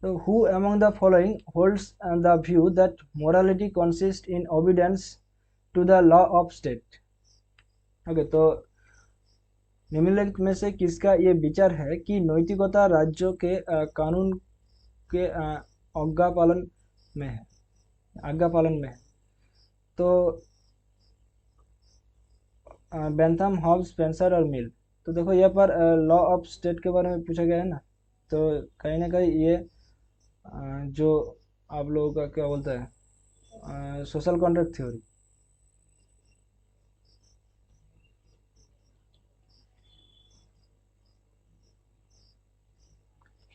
So, who among the following holds the view that morality consists in obedience to the law of state? Okay, तो निम्नलिखित में से किसका ये विचार है कि नैतिकता राज्यों के कानून के आज्ञा पालन में है? तो बेंथम, हॉब्स, स्पेंसर और मिल। तो देखो यहाँ पर लॉ ऑफ स्टेट के बारे में पूछा गया है ना, तो कहीं ना कहीं ये जो आप लोगों का क्या बोलता है, सोशल कॉन्ट्रैक्ट थ्योरी,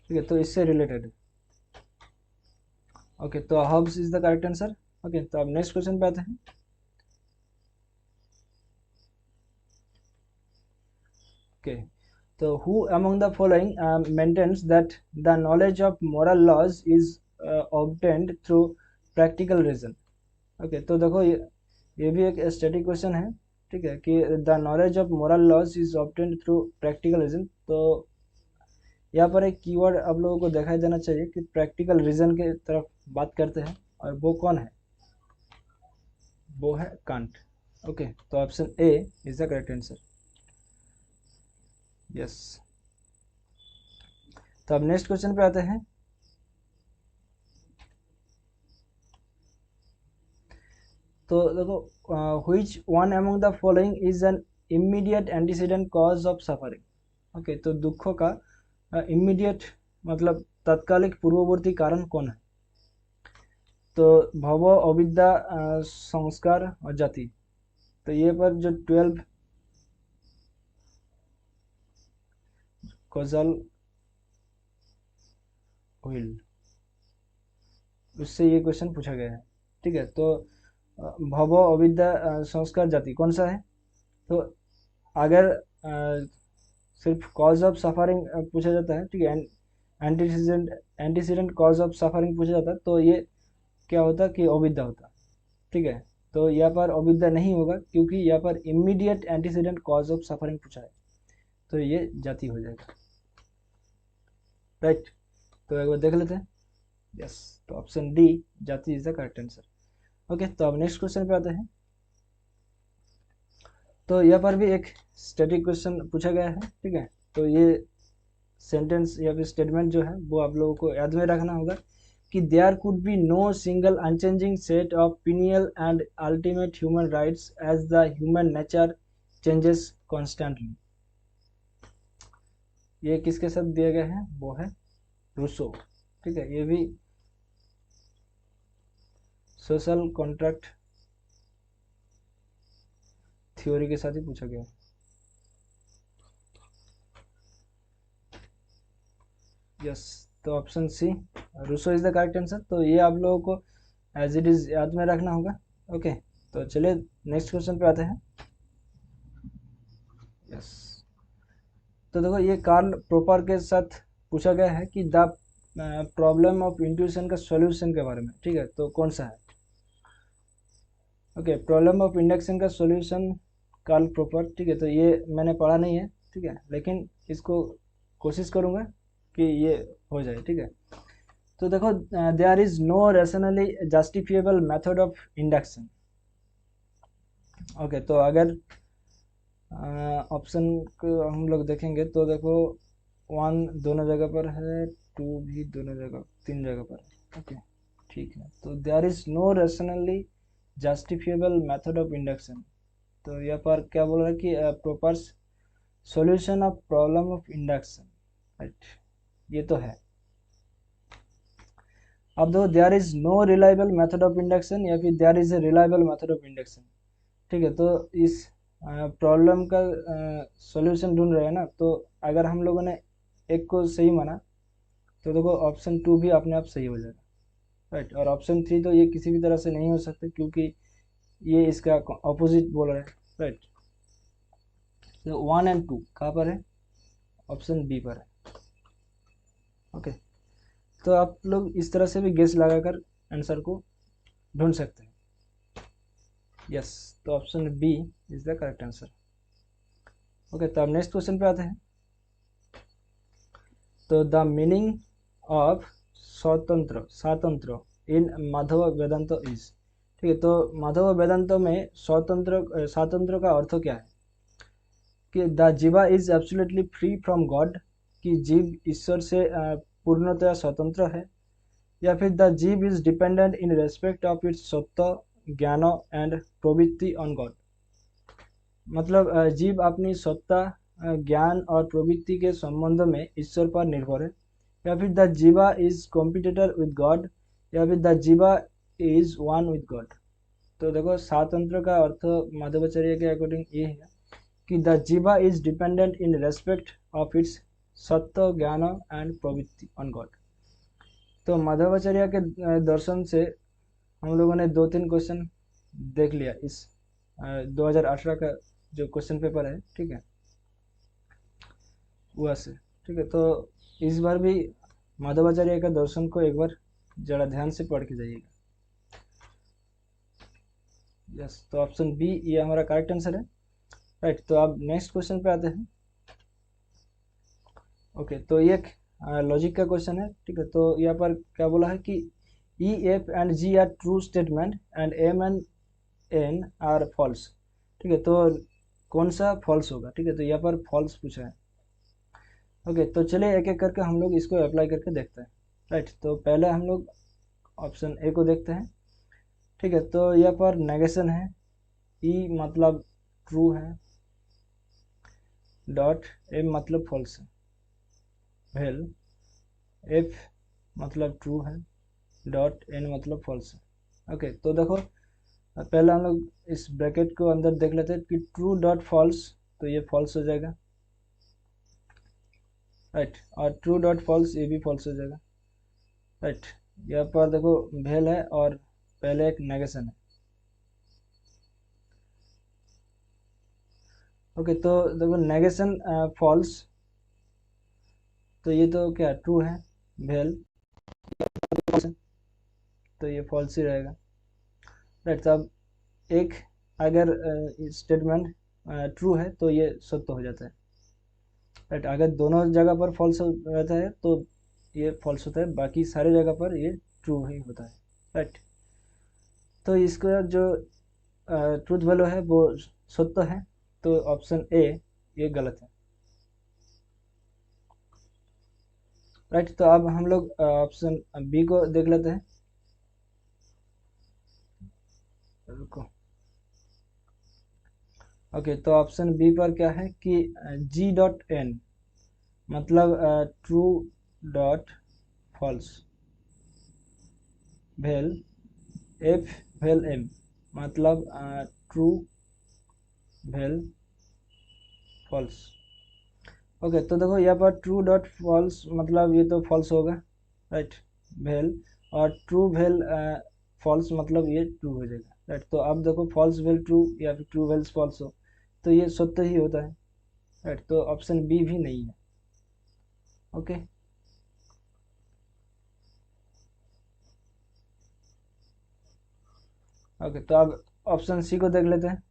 ठीक है, तो इससे रिलेटेड है। ओके, तो Hobbes is the correct answer. Okay, तो अब नेक्स्ट क्वेश्चन पे आते हैं। ओके, तो who among the following maintains that the knowledge of moral laws is obtained through practical reason? Okay, तो देखो ये भी एक स्टैटिक क्वेश्चन है, ठीक है, कि the knowledge of moral laws is obtained through practical reason. तो यहाँ पर एक कीवर्ड आप लोगों को दिखाई देना चाहिए कि प्रैक्टिकल रीजन के तरफ बात करते हैं, और वो कौन है? वो है कांट। ओके, तो option A is the correct answer. Yes, तो अब नेक्स्ट क्वेश्चन पे आते हैं। तो देखो, which one among the following is an immediate antecedent cause of suffering? Okay, तो दुखों का इमीडिएट मतलब तात्कालिक पूर्ववर्ती कारण कौन है? तो भव, अविद्या, संस्कार और जाति। तो ये पर जो 12 कॉजल व्हील, उससे ये क्वेश्चन पूछा गया है, ठीक है। तो भव, अविद्या, संस्कार, जाति कौन सा है? तो अगर सिर्फ कॉज ऑफ सफरिंग पूछा जाता है, ठीक है, एंटीसीडेंट कॉज ऑफ सफरिंग पूछा जाता है, तो ये क्या होता कि अविद्या होता, ठीक है। तो यहाँ पर अविद्या नहीं होगा, क्योंकि यहाँ पर immediate antecedent cause of suffering पूछा है, तो ये जाति हो जाएगा, राइट। तो एक बार देख लेते हैं। यस, तो ऑप्शन डी जाति is the correct answer. Okay, तो अब नेक्स्ट क्वेश्चन पे आते हैं। तो यहाँ पर भी एक स्टैटिक क्वेश्चन पूछा गया है, ठीक है। तो ये सेंटेंस या फिर स्टेटमेंट जो है वो आप लोगों को याद में रखना होगा कि there could be no single unchanging set of perennial and ultimate human rights as the human nature changes constantly. ये किसके साथ दिए गए हैं, वो है रूसो। ठीक है, ये भी सोशल कॉन्ट्रैक्ट थ्योरी के साथ ही पूछा गया। यस, तो option C Rousseau is the correct answer. तो ये आप लोगों को एज इट इज याद में रखना होगा। ओके, तो चलिए नेक्स्ट क्वेश्चन पे आते हैं। यस, तो देखो ये कार्ल प्रोपर के साथ पूछा गया है कि द प्रॉब्लम ऑफ इंट्यूशन का सॉल्यूशन के बारे में। ठीक है, तो कौन सा है। ओके, प्रॉब्लम ऑफ इंडक्शन का सॉल्यूशन कार्ल प्रोपर। ठीक है, तो ये मैंने पढ़ा नहीं है। ठीक है, लेकिन इसको कोशिश करूँगा कि ये हो जाए। ठीक है, तो देखो there is no rationally justifiable method of induction. Okay, तो अगर ऑप्शन को हम लोग देखेंगे तो देखो 1 दोनों जगह पर है, 2 भी दोनों जगह, 3 जगह पर है। ओके, ठीक है, तो there is no rationally justifiable method of induction. तो यहाँ पर क्या बोल रहा है कि Popper's solution of problem of induction. Right, ये तो है। अब देखो there is no reliable method of induction या फिर there is a reliable method of induction. ठीक है, तो इस प्रॉब्लम का सॉल्यूशन ढूंढ रहे हैं ना, तो अगर हम लोगों ने एक को सही माना तो देखो ऑप्शन 2 भी अपने आप सही हो जाएगा। राइट, और ऑप्शन 3 तो ये किसी भी तरह से नहीं हो सकते क्योंकि ये इसका ऑपोजिट बोल रहे हैं। राइट, तो 1 एंड 2 कहाँ पर है, ऑप्शन बी पर है। ओके, तो आप लोग इस तरह से भी गेस लगाकर आंसर को ढूंढ सकते हैं। यस, तो option B is the correct answer. Okay, तो अब नेक्स्ट क्वेश्चन पे आते हैं। तो द मीनिंग ऑफ स्वतंत्र स्वातंत्र इन माधव वेदांत इज। ठीक है, तो माधव वेदांत में स्वतंत्र स्वातंत्र का अर्थ क्या है कि द जीवा is absolutely free from God, कि जीव ईश्वर से पूर्णतया स्वतंत्र है, या फिर द जीव is dependent in respect of its सत्ता ज्ञान एंड प्रवृत्ति ऑन गॉड। मतलब जीव अपनी सत्ता ज्ञान और प्रवृत्ति के संबंध में ईश्वर पर निर्भर है, या फिर द जीवा इज कॉम्पिटिटर विद गॉड, या फिर द जीवा इज वन विद गॉड। तो देखो स्वातंत्र का अर्थ माधवाचार्य के अकॉर्डिंग ये है कि द जीवा is dependent in respect of its सत्य ज्ञान एंड प्रवृत्ति ऑन गॉड। तो माधवाचार्य के दर्शन से हम लोगों ने 2-3 क्वेश्चन देख लिया इस 2018 का जो क्वेश्चन पेपर है। ठीक है, वह से। ठीक है, तो इस बार भी माधवाचार्य का दर्शन को एक बार जरा ध्यान से पढ़ के जाइएगा। यस, तो ऑप्शन बी ये हमारा करेक्ट आंसर है। राइट, तो अब नेक्स्ट क्वेश्चन पे आते हैं। ओके, तो ये लॉजिक का क्वेश्चन है। ठीक है, तो यहाँ पर क्या बोला है कि E F and G are true statement and M and N are false. ठीक है, तो कौन सा फॉल्स होगा। ठीक है, तो यहाँ पर फॉल्स पूछा है। ओके, तो चलिए एक एक करके हम लोग इसको अप्लाई करके देखते हैं। राइट, तो पहले हम लोग ऑप्शन ए को देखते हैं। ठीक है, तो यहाँ पर नेगेशन है, ई मतलब ट्रू है, डॉट एम मतलब फॉल्स है, वेल एफ मतलब ट्रू है, डॉट एन मतलब फॉल्स है। ओके, तो देखो पहले हम लोग इस ब्रैकेट को अंदर देख लेते हैं कि ट्रू डॉट फॉल्स, तो ये फॉल्स हो जाएगा। राइट, और ट्रू डॉट फॉल्स ये भी फॉल्स हो जाएगा। राइट, यहाँ पर देखो वेल है और पहले एक नेगेशन है। ओके, तो देखो नेगेशन फॉल्स, तो ये तो क्या ट्रू है, वेल तो ये फॉल्स ही रहेगा। राइट, तो अब एक अगर स्टेटमेंट ट्रू है तो ये सत्य हो जाता है। राइट, अगर दोनों जगह पर फॉल्स रहता है तो ये फॉल्स होता है, बाकी सारे जगह पर ये ट्रू ही होता है। राइट, तो इसका जो ट्रूथ वैल्यू है वो सत्य है, तो ऑप्शन ए ये गलत है। राइट। तो अब हम लोग ऑप्शन बी को देख लेते हैं। रुको। ओके, तो ऑप्शन बी पर क्या है कि जी डॉट एन मतलब true dot false, vel F vel M मतलब ट्रू वेल फॉल्स। ओके, तो देखो यहाँ पर ट्रू डॉट फॉल्स मतलब ये तो फॉल्स होगा, राइट, वेल, और ट्रू वेल फॉल्स मतलब ये ट्रू हो जाएगा, राइट। तो अब देखो फॉल्स वेल ट्रू या फिर ट्रू वेल्स फॉल्स हो तो ये सत्य ही होता है, राइट। तो ऑप्शन बी भी नहीं है। ओके, ओके, तो अब ऑप्शन सी को देख लेते हैं।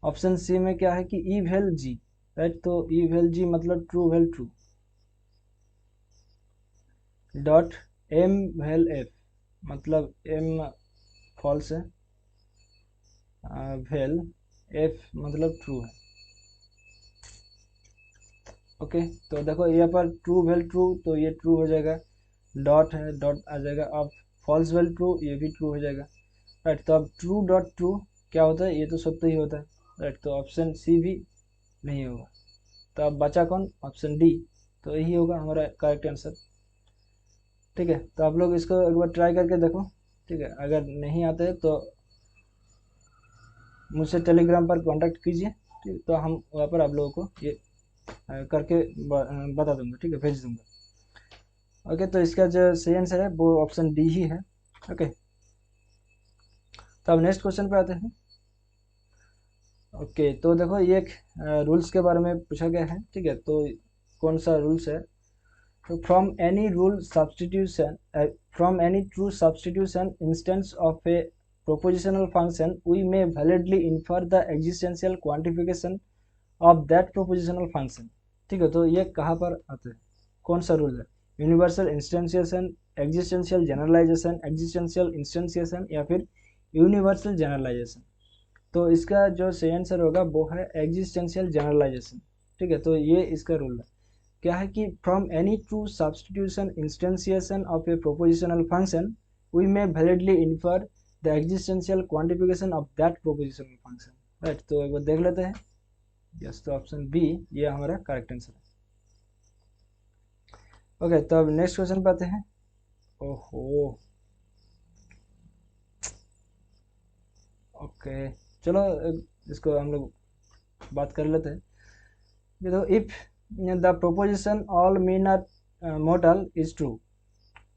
ऑप्शन सी में क्या है कि ई वेल जी, राइट। तो ई वेल जी मतलब true well true, dot am well F मतलब एम फॉल्स है, वेल एफ मतलब ट्रू है। ओके, तो देखो यहाँ पर ट्रू वेल ट्रू तो ये ट्रू हो जाएगा, डॉट है डॉट आ जाएगा। अब फॉल्स वेल ट्रू ये भी ट्रू हो जाएगा, राइट। तो अब ट्रू डॉट ट्रू क्या होता है, ये तो सत्य ही होता है, राइट। तो ऑप्शन सी भी नहीं होगा। तो अब बचा कौन, ऑप्शन डी। तो यही होगा हमारा करेक्ट आंसर। ठीक है, तो आप लोग इसको एक बार ट्राई करके देखो। ठीक है, अगर नहीं आता है तो मुझसे टेलीग्राम पर कांटेक्ट कीजिए, ठीक। तो हम वहाँ पर आप लोगों को ये करके बता दूंगा, ठीक है, भेज दूंगा। ओके, तो इसका जो सही आंसर है वो ऑप्शन डी ही है। ओके, तो अब नेक्स्ट क्वेश्चन पे आते हैं। ओके, तो देखो ये एक रूल्स के बारे में पूछा गया है, ठीक है। तो कौन सा रूल्स है, तो from any true substitution instance of a propositional function we may validly infer the existential quantification of that propositional function। ठीक है, तो ये कहाँ पर आता है, कौन सा रूल है, यूनिवर्सल इंस्टेंशिएशन, एग्जिस्टेंशियल जनरलाइजेशन, एग्जिस्टेंशियल इंस्टेंशिएशन या फिर यूनिवर्सल जनरलाइजेशन। तो इसका जो सही आंसर होगा वो है एग्जिस्टेंशियल जनरलाइजेशन। ठीक है, तो ये इसका रूल है, क्या है कि from any true substitution instantiation of a propositional function we may validly infer the existential quantification of that propositional function, right. तो एक बार देख लेते हैं। यस, तो ऑप्शन बी ये हमारा करेक्ट आंसर है। ओके, तो अब नेक्स्ट क्वेश्चन पे आते हैं। ओहो, ओके, चलो इसको हम लोग बात कर लेते हैं। ये तो if the proposition all men are mortal is true,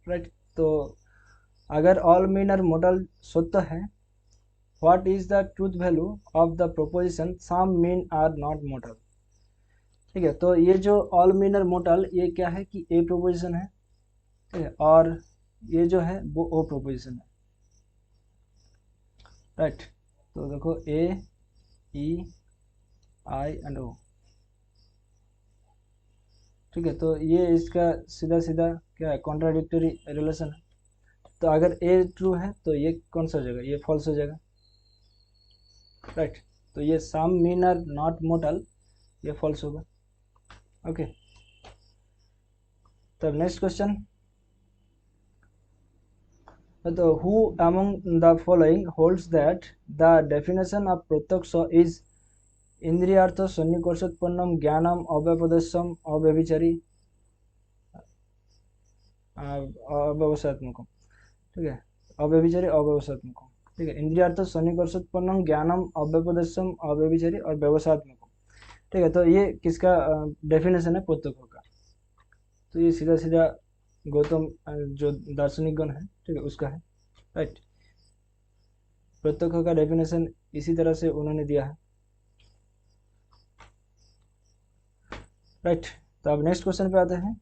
right. तो अगर ऑल मीन आर मोर्टल सत्य है, what is the truth value of the proposition some men are not mortal. ठीक है, तो ये जो ऑल मीन आर मोर्टल ये क्या है कि ए प्रोपोजिशन है, ठीक है, और ये जो है वो ओ प्रोपोजिशन है, राइट। तो देखो ए ई आई एंड ओ, ठीक है, तो ये इसका सीधा सीधा क्या है, कॉन्ट्राडिक्टरी रिलेशन है। तो अगर ए ट्रू है तो ये कौन सा हो जाएगा, ये फॉल्स हो जाएगा, राइट। तो ये सम मीन आर नॉट मोर्टल ये फॉल्स होगा। ओके, तो नेक्स्ट क्वेश्चन। तो who among the following holds that the definition of प्रत्यक्ष is इंद्रियार्थ सन्निकर्षोत्पन्नम ज्ञानम अव्यपदेशम अव्यभिचारी अव्यवसायत्मकम, ठीक है, अव्यभिचारी अव्यवसायत्मकम। ठीक है, इंद्रियार्थ सन्निकर्षोत्पन्नम ज्ञानम अव्यपदेशम अव्यभिचारी और व्यवसायत्मकम। ठीक है, तो ये किसका डेफिनेशन है प्रत्यक्ष का, तो ये सीधा सीधा गौतम जो दार्शनिक गण है, ठीक है, उसका है, राइट। प्रत्यक्ष का डेफिनेशन इसी तरह से उन्होंने दिया है, राइट। तो अब नेक्स्ट क्वेश्चन पे आते हैं।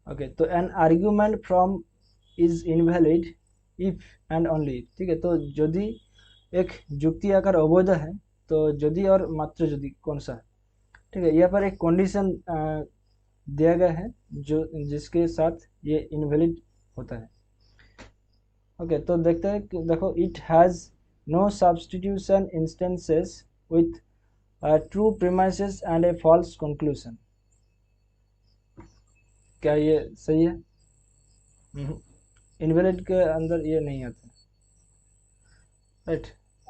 ओके, तो an argument from is invalid if and only, ठीक है, तो यदि एक जुक्ति आकार अवैध है तो यदि और मात्र यदि कौन सा है, ठीक है, यहाँ पर एक कंडीशन दिया गया है जो जिसके साथ ये इनवैलिड होता है। ओके, तो देखते हैं कि देखो it has no substitution instances with true premises and a false conclusion. क्या ये सही है? इनवैलिड के अंदर ये नहीं आता, राइट।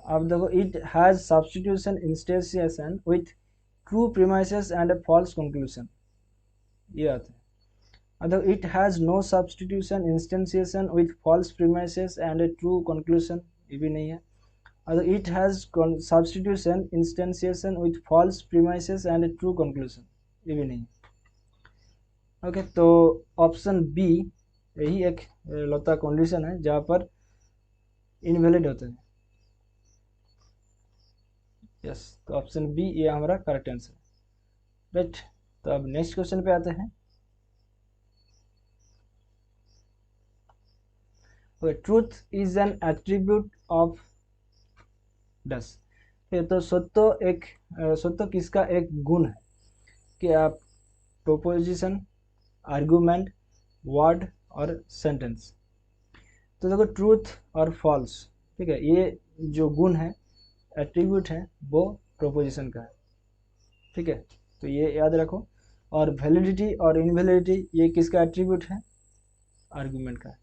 अब देखो, it has substitution instantiation with true premises and a false conclusion, ये आता है। अब it has no substitution instantiation with false premises and a true conclusion, ये भी नहीं है। अब it has substitution instantiation with false premises and a true conclusion, ये भी नहीं है। ओके, तो ऑप्शन बी यही एक लौता कंडीशन है जहाँ पर इनवैलिड होते हैं। यस, तो ऑप्शन बी ये हमारा करेक्ट आंसर, राइट। तो अब नेक्स्ट क्वेश्चन पे आते हैं। Truth is an attribute of does, तो सत्य किसका एक गुण है? कि आप प्रोपोजिशन, आर्गुमेंट, वर्ड और सेंटेंस। तो देखो, ट्रूथ और फॉल्स, ठीक है, ये जो गुण है, एट्रीब्यूट है, वो प्रोपोजिशन का है, ठीक है, तो ये याद रखो। और वैलिडिटी और इनवैलिडिटी ये किसका एट्रीब्यूट है? आर्गुमेंट का है।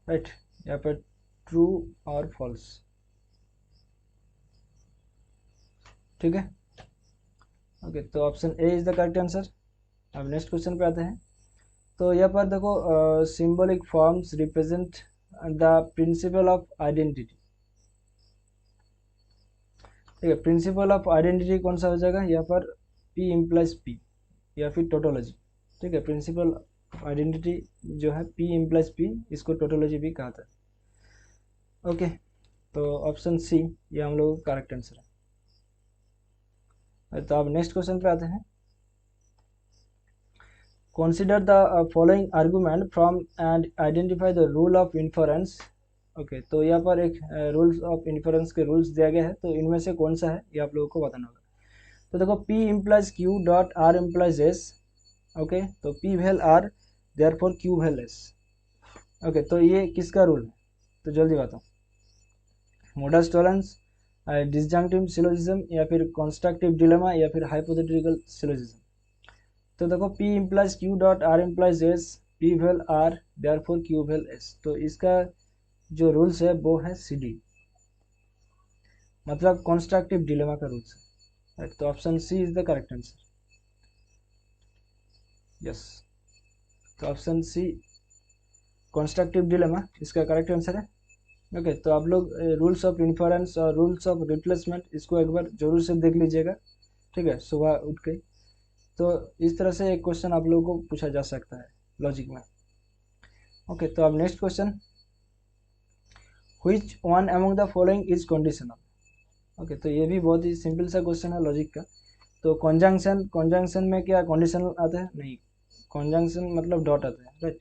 राइट, यहाँ पर ट्रू और फॉल्स, ठीक है। ओके, तो option A is the correct answer. अब नेक्स्ट क्वेश्चन पे आते हैं। तो यहाँ पर देखो, symbolic forms represent the principle of identity, ठीक है। प्रिंसिपल ऑफ आइडेंटिटी कौन सा हो जाएगा यहाँ पर? पी इम्प्लाइज पी या फिर टोटोलॉजी, ठीक है। प्रिंसिपल आइडेंटिटी जो है पी इम्प्लाइज पी, इसको टोटोलॉजी भी कहा था। ओके, तो ऑप्शन सी ये हम लोग का करेक्ट आंसर है। तो अब नेक्स्ट क्वेश्चन पे आते हैं। Consider the following argument from and identify the rule of inference. Okay, तो यहाँ पर एक रूल्स ऑफ इन्फरेंस के रूल्स दिया गया है, तो इनमें से कौन सा है ये आप लोगों को बताना होगा। तो देखो, P implies Q dot R implies S, okay, तो P well R, therefore Q well S। Okay, तो ये किसका रूल है? तो जल्दी बताओ। मोडस टॉलेंस, डिसजंक्टिव सिलोजिज्म, या फिर कंस्ट्रक्टिव डिलेमा, या फिर हाइपोथेटिकल सिलोजिज्म। तो देखो, P implies Q dot R implies S, P well R, therefore Q well S। तो इसका जो रूल्स है वो है CD, मतलब कंस्ट्रक्टिव डिलेमा का रूल्स है, राइट। तो option C is the correct answer. Yes, तो ऑप्शन सी कंस्ट्रक्टिव डिलेमा इसका करेक्ट आंसर है। ओके, तो आप लोग रूल्स ऑफ इन्फरेंस और रूल्स ऑफ रिप्लेसमेंट इसको एक बार जरूर से देख लीजिएगा, ठीक है, सुबह उठ के। तो इस तरह से एक क्वेश्चन आप लोगों को पूछा जा सकता है लॉजिक में। ओके, तो अब next question, which one among the following is conditional. Okay, तो ये भी बहुत ही सिंपल सा क्वेश्चन है लॉजिक का। तो कंजंक्शन में क्या कंडीशनल आता है? नहीं, कंजंक्शन मतलब डॉट आता है, राइट।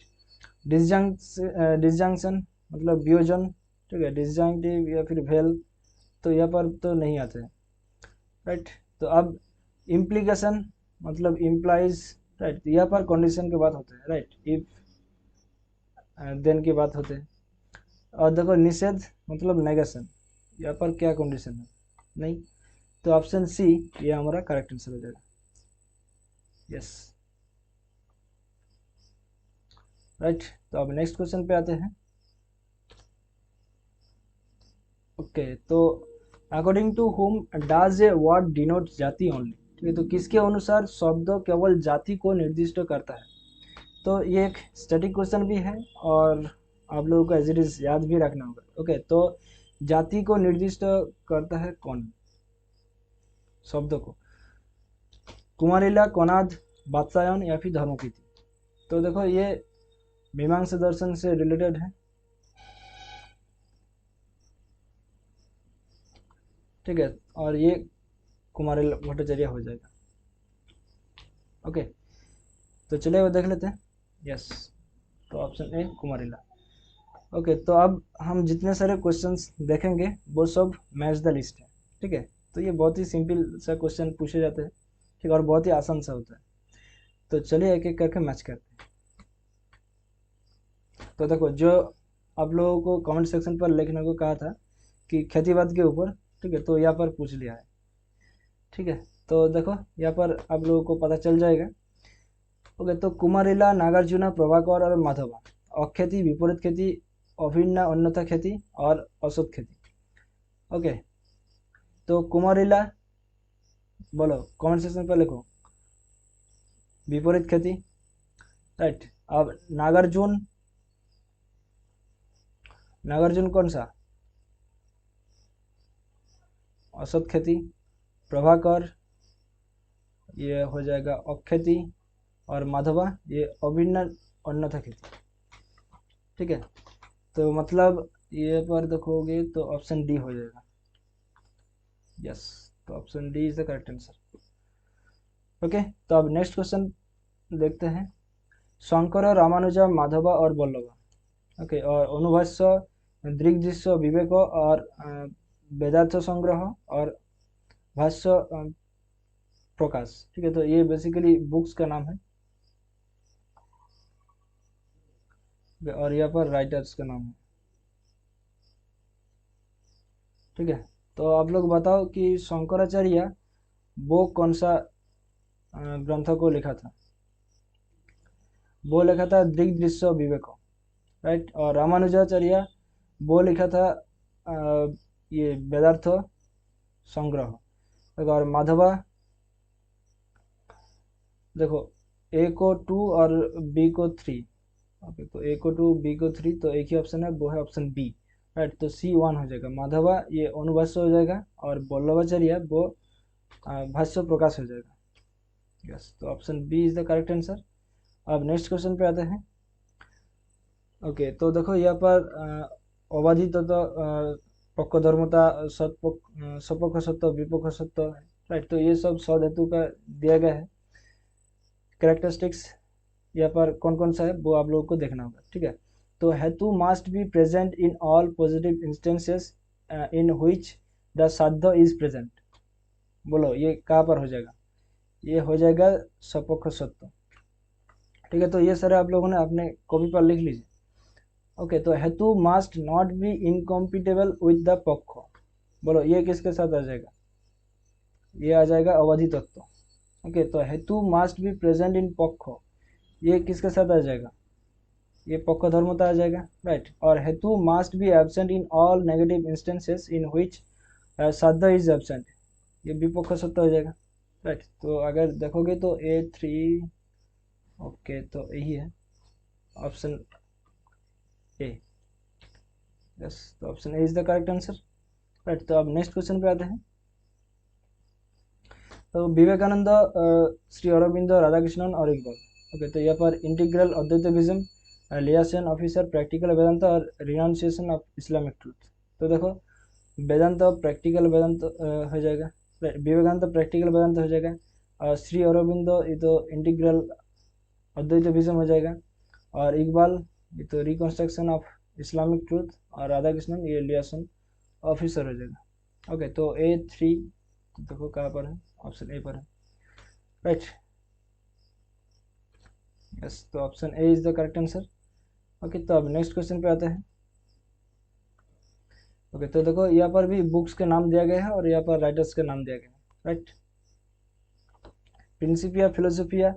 डिसजंक्शन मतलब वियोजन, ठीक है, डिसजंक्टिव या फिर वेल, तो यहाँ पर तो नहीं आते हैं, राइट। तो अब इम्प्लीकेशन मतलब इम्प्लाइज, राइट, यहाँ पर कंडीशन के बात होते हैं, राइट, इफ देन की बात होते हैं। और देखो, निषेध मतलब नेगेशन, यहाँ पर क्या कंडीशन है? नहीं। तो ऑप्शन सी ये हमारा करेक्ट आंसर हो जाएगा। Yes, right. तो अब नेक्स्ट क्वेश्चन पे आते हैं। ओके, तो according to Hume does a word denote jati only, ठीक है, तो किसके अनुसार शब्द केवल जाति को निर्दिष्ट करता है? तो ये एक स्टैटिक क्वेश्चन भी है और आप लोगों को एज इट इज याद भी रखना होगा। ओके, तो जाति को निर्दिष्ट करता है कौन? शब्द को कुमारिला, कोनाद, बादशायन या फिर धर्मपीति। तो देखो, ये मीमांसा दर्शन से रिलेटेड है, ठीक है, और ये कुमारिला भट्टाचार्य हो जाएगा। ओके, तो चलिए वो देख लेते हैं। यस, तो ऑप्शन ए कुमारिला। ओके, तो अब हम जितने सारे क्वेश्चंस देखेंगे वो सब मैच द लिस्ट है, ठीक है। तो ये बहुत ही सिंपल सा क्वेश्चन पूछे जाते हैं, ठीक है, और बहुत ही आसान सा होता है। तो चलिए एक एक करके मैच करते हैं। तो देखो, जो आप लोगों को कमेंट सेक्शन पर लिखने को कहा था कि ख्यातिवाद के ऊपर, ठीक है, तो यहाँ पर पूछ लिया है, ठीक है। तो देखो यहाँ पर आप लोगों को पता चल जाएगा। ओके, तो कुमारिला, नागार्जुना, प्रभाकर और माधवा, अख्याति, विपरीत ख्याति, अभिन्ना, अन्यथा ख्याति और असत ख्याति। ओके, तो कुमारिला बोलो, कमेंट सेक्शन पर लिखो विपरीत ख्याति, राइट। अब नागार्जुन, नागार्जुन कौन सा, असत ख्याति। प्रभाकर ये हो जाएगा अख्याति, और माधवा ये अभिन्न अन्यथा ख्याति, ठीक है। तो मतलब ये पर देखोगे तो ऑप्शन डी हो जाएगा, यस। तो option D is the correct answer. Okay, तो अब नेक्स्ट क्वेश्चन देखते हैं। शंकर, रामानुजा, माधवा और वल्लभा, ओके, और अनुभाष्य, दृग्दृश्य, विवेक और वेदार्थ संग्रह और भाष्य प्रकाश, ठीक है। तो ये बेसिकली बुक्स का नाम है, और यहाँ पर राइटर्स का नाम है, ठीक है। तो आप लोग बताओ कि शंकराचार्य वो कौन सा ग्रंथ को लिखा था। वो लिखा था दृग्दृश्य विवेक, राइट। और रामानुजाचार्य वो लिखा था ये वेदार्थ संग्रह। और माधवा, देखो ए को 2 और बी को 3, ओके, तो ए को 2 बी को 3, तो एक ही ऑप्शन है, वो है ऑप्शन बी, राइट। तो सी 1 हो जाएगा, माधवा ये अनुभाष्य हो जाएगा, और वल्लभाचार्य वो भाष्य प्रकाश हो जाएगा, यस। तो option B is the correct answer. अब नेक्स्ट क्वेश्चन पे आते हैं। ओके, तो देखो यहाँ पर अबाधि तत्व, पक्वधर्मता, सपक्ष सत्य, विपक्ष सत्य, राइट। तो ये सब सौधातु का दिया गया है। कैरेक्टरिस्टिक्स यहाँ पर कौन कौन सा है वो आप लोगों को देखना होगा, ठीक है। तो hetu must be present in all positive instances in which the साध्य इज प्रेजेंट। बोलो ये कहाँ पर हो जाएगा, ये हो जाएगा सपक्ष सत्य, ठीक है। तो ये सारे आप लोगों ने अपने कॉपी पर लिख लीजिए। ओके, तो hetu must not be incompatible with the paksha. बोलो ये किसके साथ आ जाएगा, ये आ जाएगा अवधि तत्व। ओके, तो hetu must be present in पक्ष, ये किसके साथ आ जाएगा, ये पक्ष धर्मता आ जाएगा, राइट। और हेतु must be absent in all negative instances in which साध्य इज एब्सेंट, ये विपक्ष सत्य हो जाएगा, राइट। तो अगर देखोगे तो A3, ओके, तो यही है ऑप्शन ए, यस। तो option A is the correct answer, right. तो अब नेक्स्ट क्वेश्चन पे आते हैं। तो विवेकानंद, श्री अरविंद, राधाकृष्णन और इकबाल, ओके, तो यहाँ पर इंटीग्रल अद्वैतविज्म, लियासन ऑफिसर, प्रैक्टिकल वेदांत और रिनाउंसिएशन ऑफ इस्लामिक ट्रूथ। तो देखो वेदांत प्रैक्टिकल वेदांत हो जाएगा, विवेकानंद प्रैक्टिकल वेदांत हो जाएगा, और श्री अरविंद ये तो इंटीग्रल अद्वैतविज्म हो जाएगा, और इकबाल ये तो रिकंस्ट्रक्शन ऑफ इस्लामिक ट्रूथ, और राधाकृष्णन ये लियासन ऑफिसर हो जाएगा। ओके, तो A3 तो देखो कहाँ पर है, ऑप्शन ए पर है, राइट, यस। तो option A is the correct answer. Okay, तो अब नेक्स्ट क्वेश्चन पे आते हैं। ओके, तो देखो यहाँ पर भी बुक्स के नाम दिया गया है और यहाँ पर राइटर्स के नाम दिया गया है, right. Principia philosophia,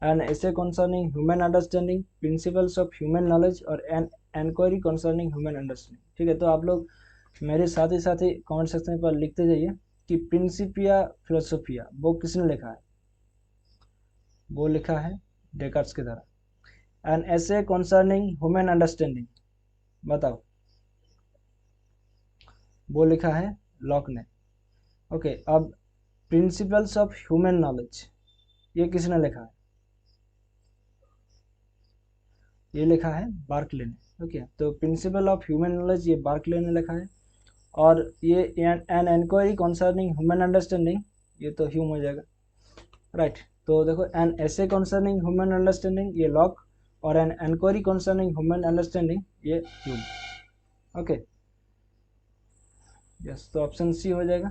an essay concerning human understanding, principles of human knowledge और an enquiry concerning human understanding, ठीक है। तो आप लोग मेरे साथ ही कमेंट सेक्शन पर लिखते जाइए कि प्रिंसिपिया फिलोसोफिया वो किसने लिखा है। वो लिखा है डेकार्ट्स के द्वारा। N essay concerning human understanding, बताओ, वो लिखा है लॉक ने। ओके, अब प्रिंसिपल्स ऑफ ह्यूमन नॉलेज ये किसने लिखा है, ये लिखा है बार्कले ने। ओके, तो प्रिंसिपल ऑफ ह्यूमन नॉलेज ये बार्कले ने लिखा है, और ये an inquiry concerning human understanding ये तो ह्यूम हो जाएगा, राइट। तो देखो an essay concerning human understanding ये लॉक, और an inquiry concerning human understanding ये ह्यूम, ओके, यस। तो ऑप्शन सी हो जाएगा।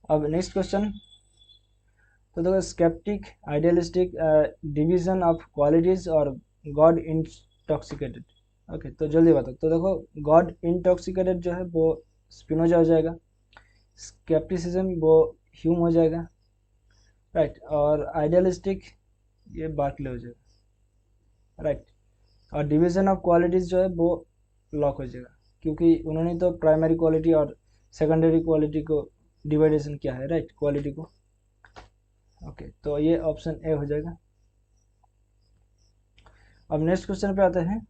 अब नेक्स्ट क्वेश्चन। तो देखो sceptic, idealistic, division of qualities और गॉड इंटॉक्सिकेटेड, ओके, तो जल्दी बताओ। तो देखो, गॉड इंटॉक्सिकेटेड जो है वो स्पिनोजा हो जाएगा, स्केप्टिसिज्म वो ह्यूम हो जाएगा, राइट, और आइडियलिस्टिक ये बार्कले हो जाएगा, राइट, और डिवीजन ऑफ क्वालिटीज जो है वो लॉक हो जाएगा, क्योंकि उन्होंने तो प्राइमरी क्वालिटी और सेकेंडरी क्वालिटी को डिवाइडेशन किया है, राइट, क्वालिटी को। ओके, तो ये ऑप्शन ए हो जाएगा। अब नेक्स्ट क्वेश्चन पे आते हैं।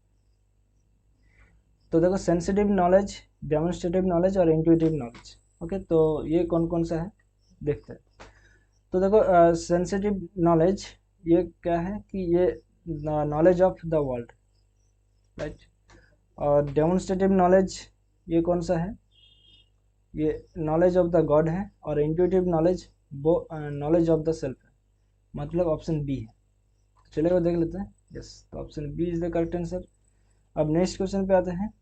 तो देखो, सेंसिटिव नॉलेज, डेमोन्स्ट्रेटिव नॉलेज और इंट्यूटिव नॉलेज। ओके, तो ये कौन कौन सा है देखते हैं। तो देखो, सेंसिटिव नॉलेज ये क्या है कि ये knowledge of the world, right, और डेमोन्स्ट्रेटिव नॉलेज ये कौन सा है, ये नॉलेज ऑफ द गॉड है, और इंट्यूटिव नॉलेज वो नॉलेज ऑफ द सेल्फ है, मतलब ऑप्शन बी है। चलिए वो देख लेते हैं। यस, तो option B is the correct answer. अब नेक्स्ट क्वेश्चन पे आते हैं।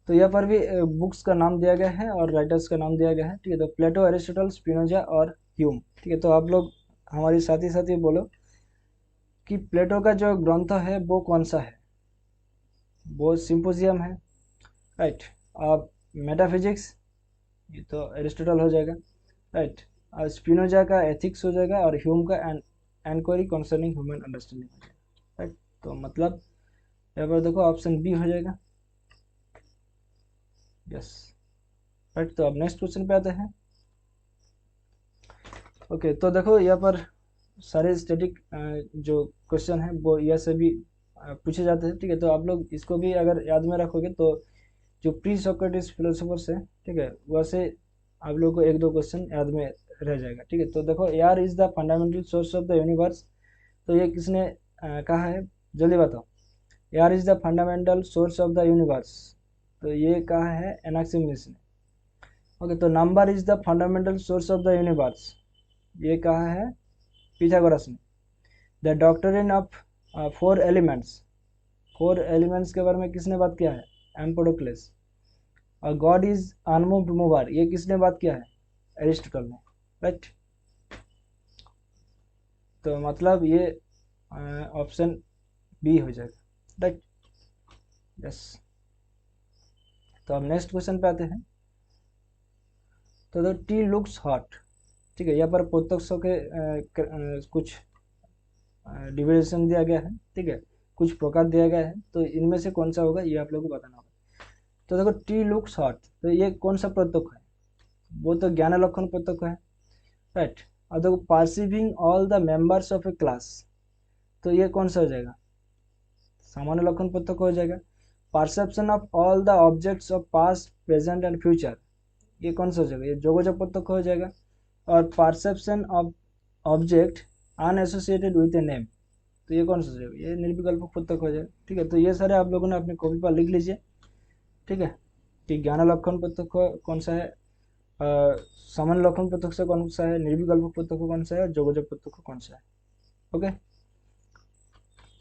तो यहाँ पर भी बुक्स का नाम दिया गया है और राइटर्स का नाम दिया गया है, ठीक है। तो प्लेटो, एरिस्टोटल, स्पिनोजा और ह्यूम, ठीक है। तो आप लोग हमारे साथ ही बोलो कि प्लेटो का जो ग्रंथ है वो कौन सा है। वो सिंपोजियम है, राइट। अब मेटाफिजिक्स, ये तो एरिस्टोटल हो जाएगा, राइट। और स्पिनोजा का एथिक्स हो जाएगा, और ह्यूम का एनक्वायरी कंसर्निंग ह्यूमन अंडरस्टैंडिंग हो जाएगा, राइट। तो मतलब यहाँ पर देखो ऑप्शन बी हो जाएगा। Yes, right. तो अब नेक्स्ट क्वेश्चन पे आते हैं। ओके, तो देखो यहाँ पर सारे स्टैटिक जो क्वेश्चन है वो यह सभी पूछे जाते हैं, ठीक है। तो आप लोग इसको भी अगर याद में रखोगे तो जो प्री सोक्रेटिस फिलोसोफर्स है, ठीक है, वैसे आप लोग को एक दो क्वेश्चन याद में रह जाएगा, ठीक है। तो देखो, यार is the fundamental source of the universe, तो ये किसने कहा है, जल्दी बताओ। यार is the fundamental source of the universe, तो ये कहा है एनाक्सिमस ने। ओके, तो number is the fundamental source of the universe, ये कहा है पिथागोरस ने। The doctrine of four elements, four elements के बारे में किसने बात किया है, एम्पोडोक्लेस। और गॉड इज अनमूव्ड मूवर, ये किसने बात किया है, एरिस्टोटल ने, राइट। तो मतलब ये ऑप्शन बी हो जाएगा, राइट। यस, तो अब नेक्स्ट क्वेश्चन पे आते हैं। तो टी लुक्स हॉट, ठीक है। यहाँ पर प्रत्यक्षों के कुछ डिविडेशन दिया गया है, ठीक है, कुछ प्रकार दिया गया है। तो इनमें से कौन सा होगा ये आप लोगों को बताना होगा। तो देखो, टी लुक्स हॉट, तो ये कौन सा प्रत्यक्ष है, वो तो ज्ञान लक्षण प्रत्यक्ष है, राइट। और देखो, perceiving all the members of A class, तो ये कौन सा हो जाएगा, सामान्य लक्षण प्रत्यक्ष हो जाएगा। Perception of all the objects of past, present and future, ये कौन सा हो जाएगा, ये जोगोजो प्रत्यक्ष हो जाएगा। और perception of object unassociated with a name, तो ये कौन सा हो जाएगा, ये निर्विकल्प प्रत्यक्ष हो जाएगा, ठीक है। तो ये सारे आप लोगों ने अपनी कॉपी पर लिख लीजिए, ठीक है, कि ज्ञान लक्षण प्रत्यक्ष कौन सा है, सामान्य लक्षण प्रत्यक्ष कौन सा है, निर्विकल्प प्रत्यक्ष कौन सा है, और जोगोजो प्रत्यक्ष कौन सा है। ओके,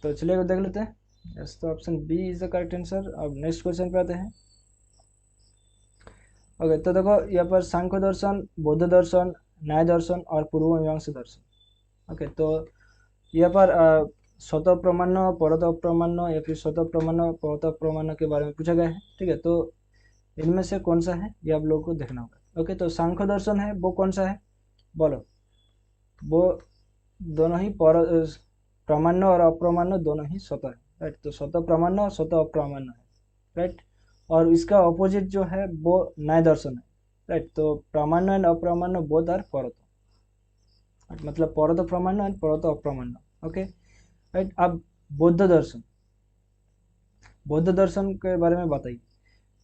तो चलिए देख लेते हैं। यस, तो option B is the correct answer. अब नेक्स्ट क्वेश्चन पे आते हैं। ओके, तो देखो यहाँ पर सांख्य दर्शन, बौद्ध दर्शन, न्याय दर्शन और पूर्व मीमांसा दर्शन। ओके, तो यहाँ पर स्वतः प्रमाण्य, परत अप्रमाण्य या फिर स्वतः प्रमाण्य, परत अप्रमाण्य के बारे में पूछा गया है, ठीक है। तो इनमें से कौन सा है ये आप लोगों को देखना होगा। ओके, तो सांख्य दर्शन है वो कौन सा है, बोलो। वो दोनों ही प्रामाण्य और अप्रामाण्य दोनों ही स्वतः है, राइट। तो स्वतः प्रामाण्य और स्वतः अप्रामाण्य है, राइट। और इसका ऑपोजिट जो है वो न्याय दर्शन है, राइट। तो प्रामाण्य एंड अप्रामाण्य बोथ आर परत, मतलब परत प्रामाण्य एंड परत अप्रामाण्य। Okay, right. अब बौद्ध दर्शन, बौद्ध दर्शन के बारे में बताइए।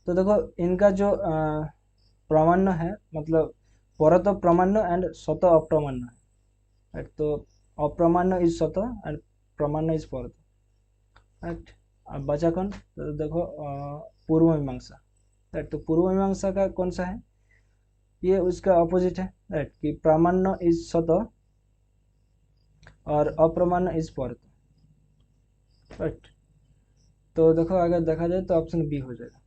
तो देखो, इनका जो प्रामाण्य है, मतलब परत प्रामाण्य एंड स्वतः अप्रामाण्य है, राइट। तो अप्रामाण्य इज स्वतः एंड प्रामाण्य इज परत, राइट। अब बचा कौन, तो देखो पूर्व मीमांसा, राइट। तो पूर्व मीमांसा का कौन सा है, ये उसका अपोजिट है, राइट, कि प्रामाण्य इज स्वतः और अप्रामाण्य इज परत, राइट। तो देखो, अगर देखा जाए तो ऑप्शन बी हो जाएगा,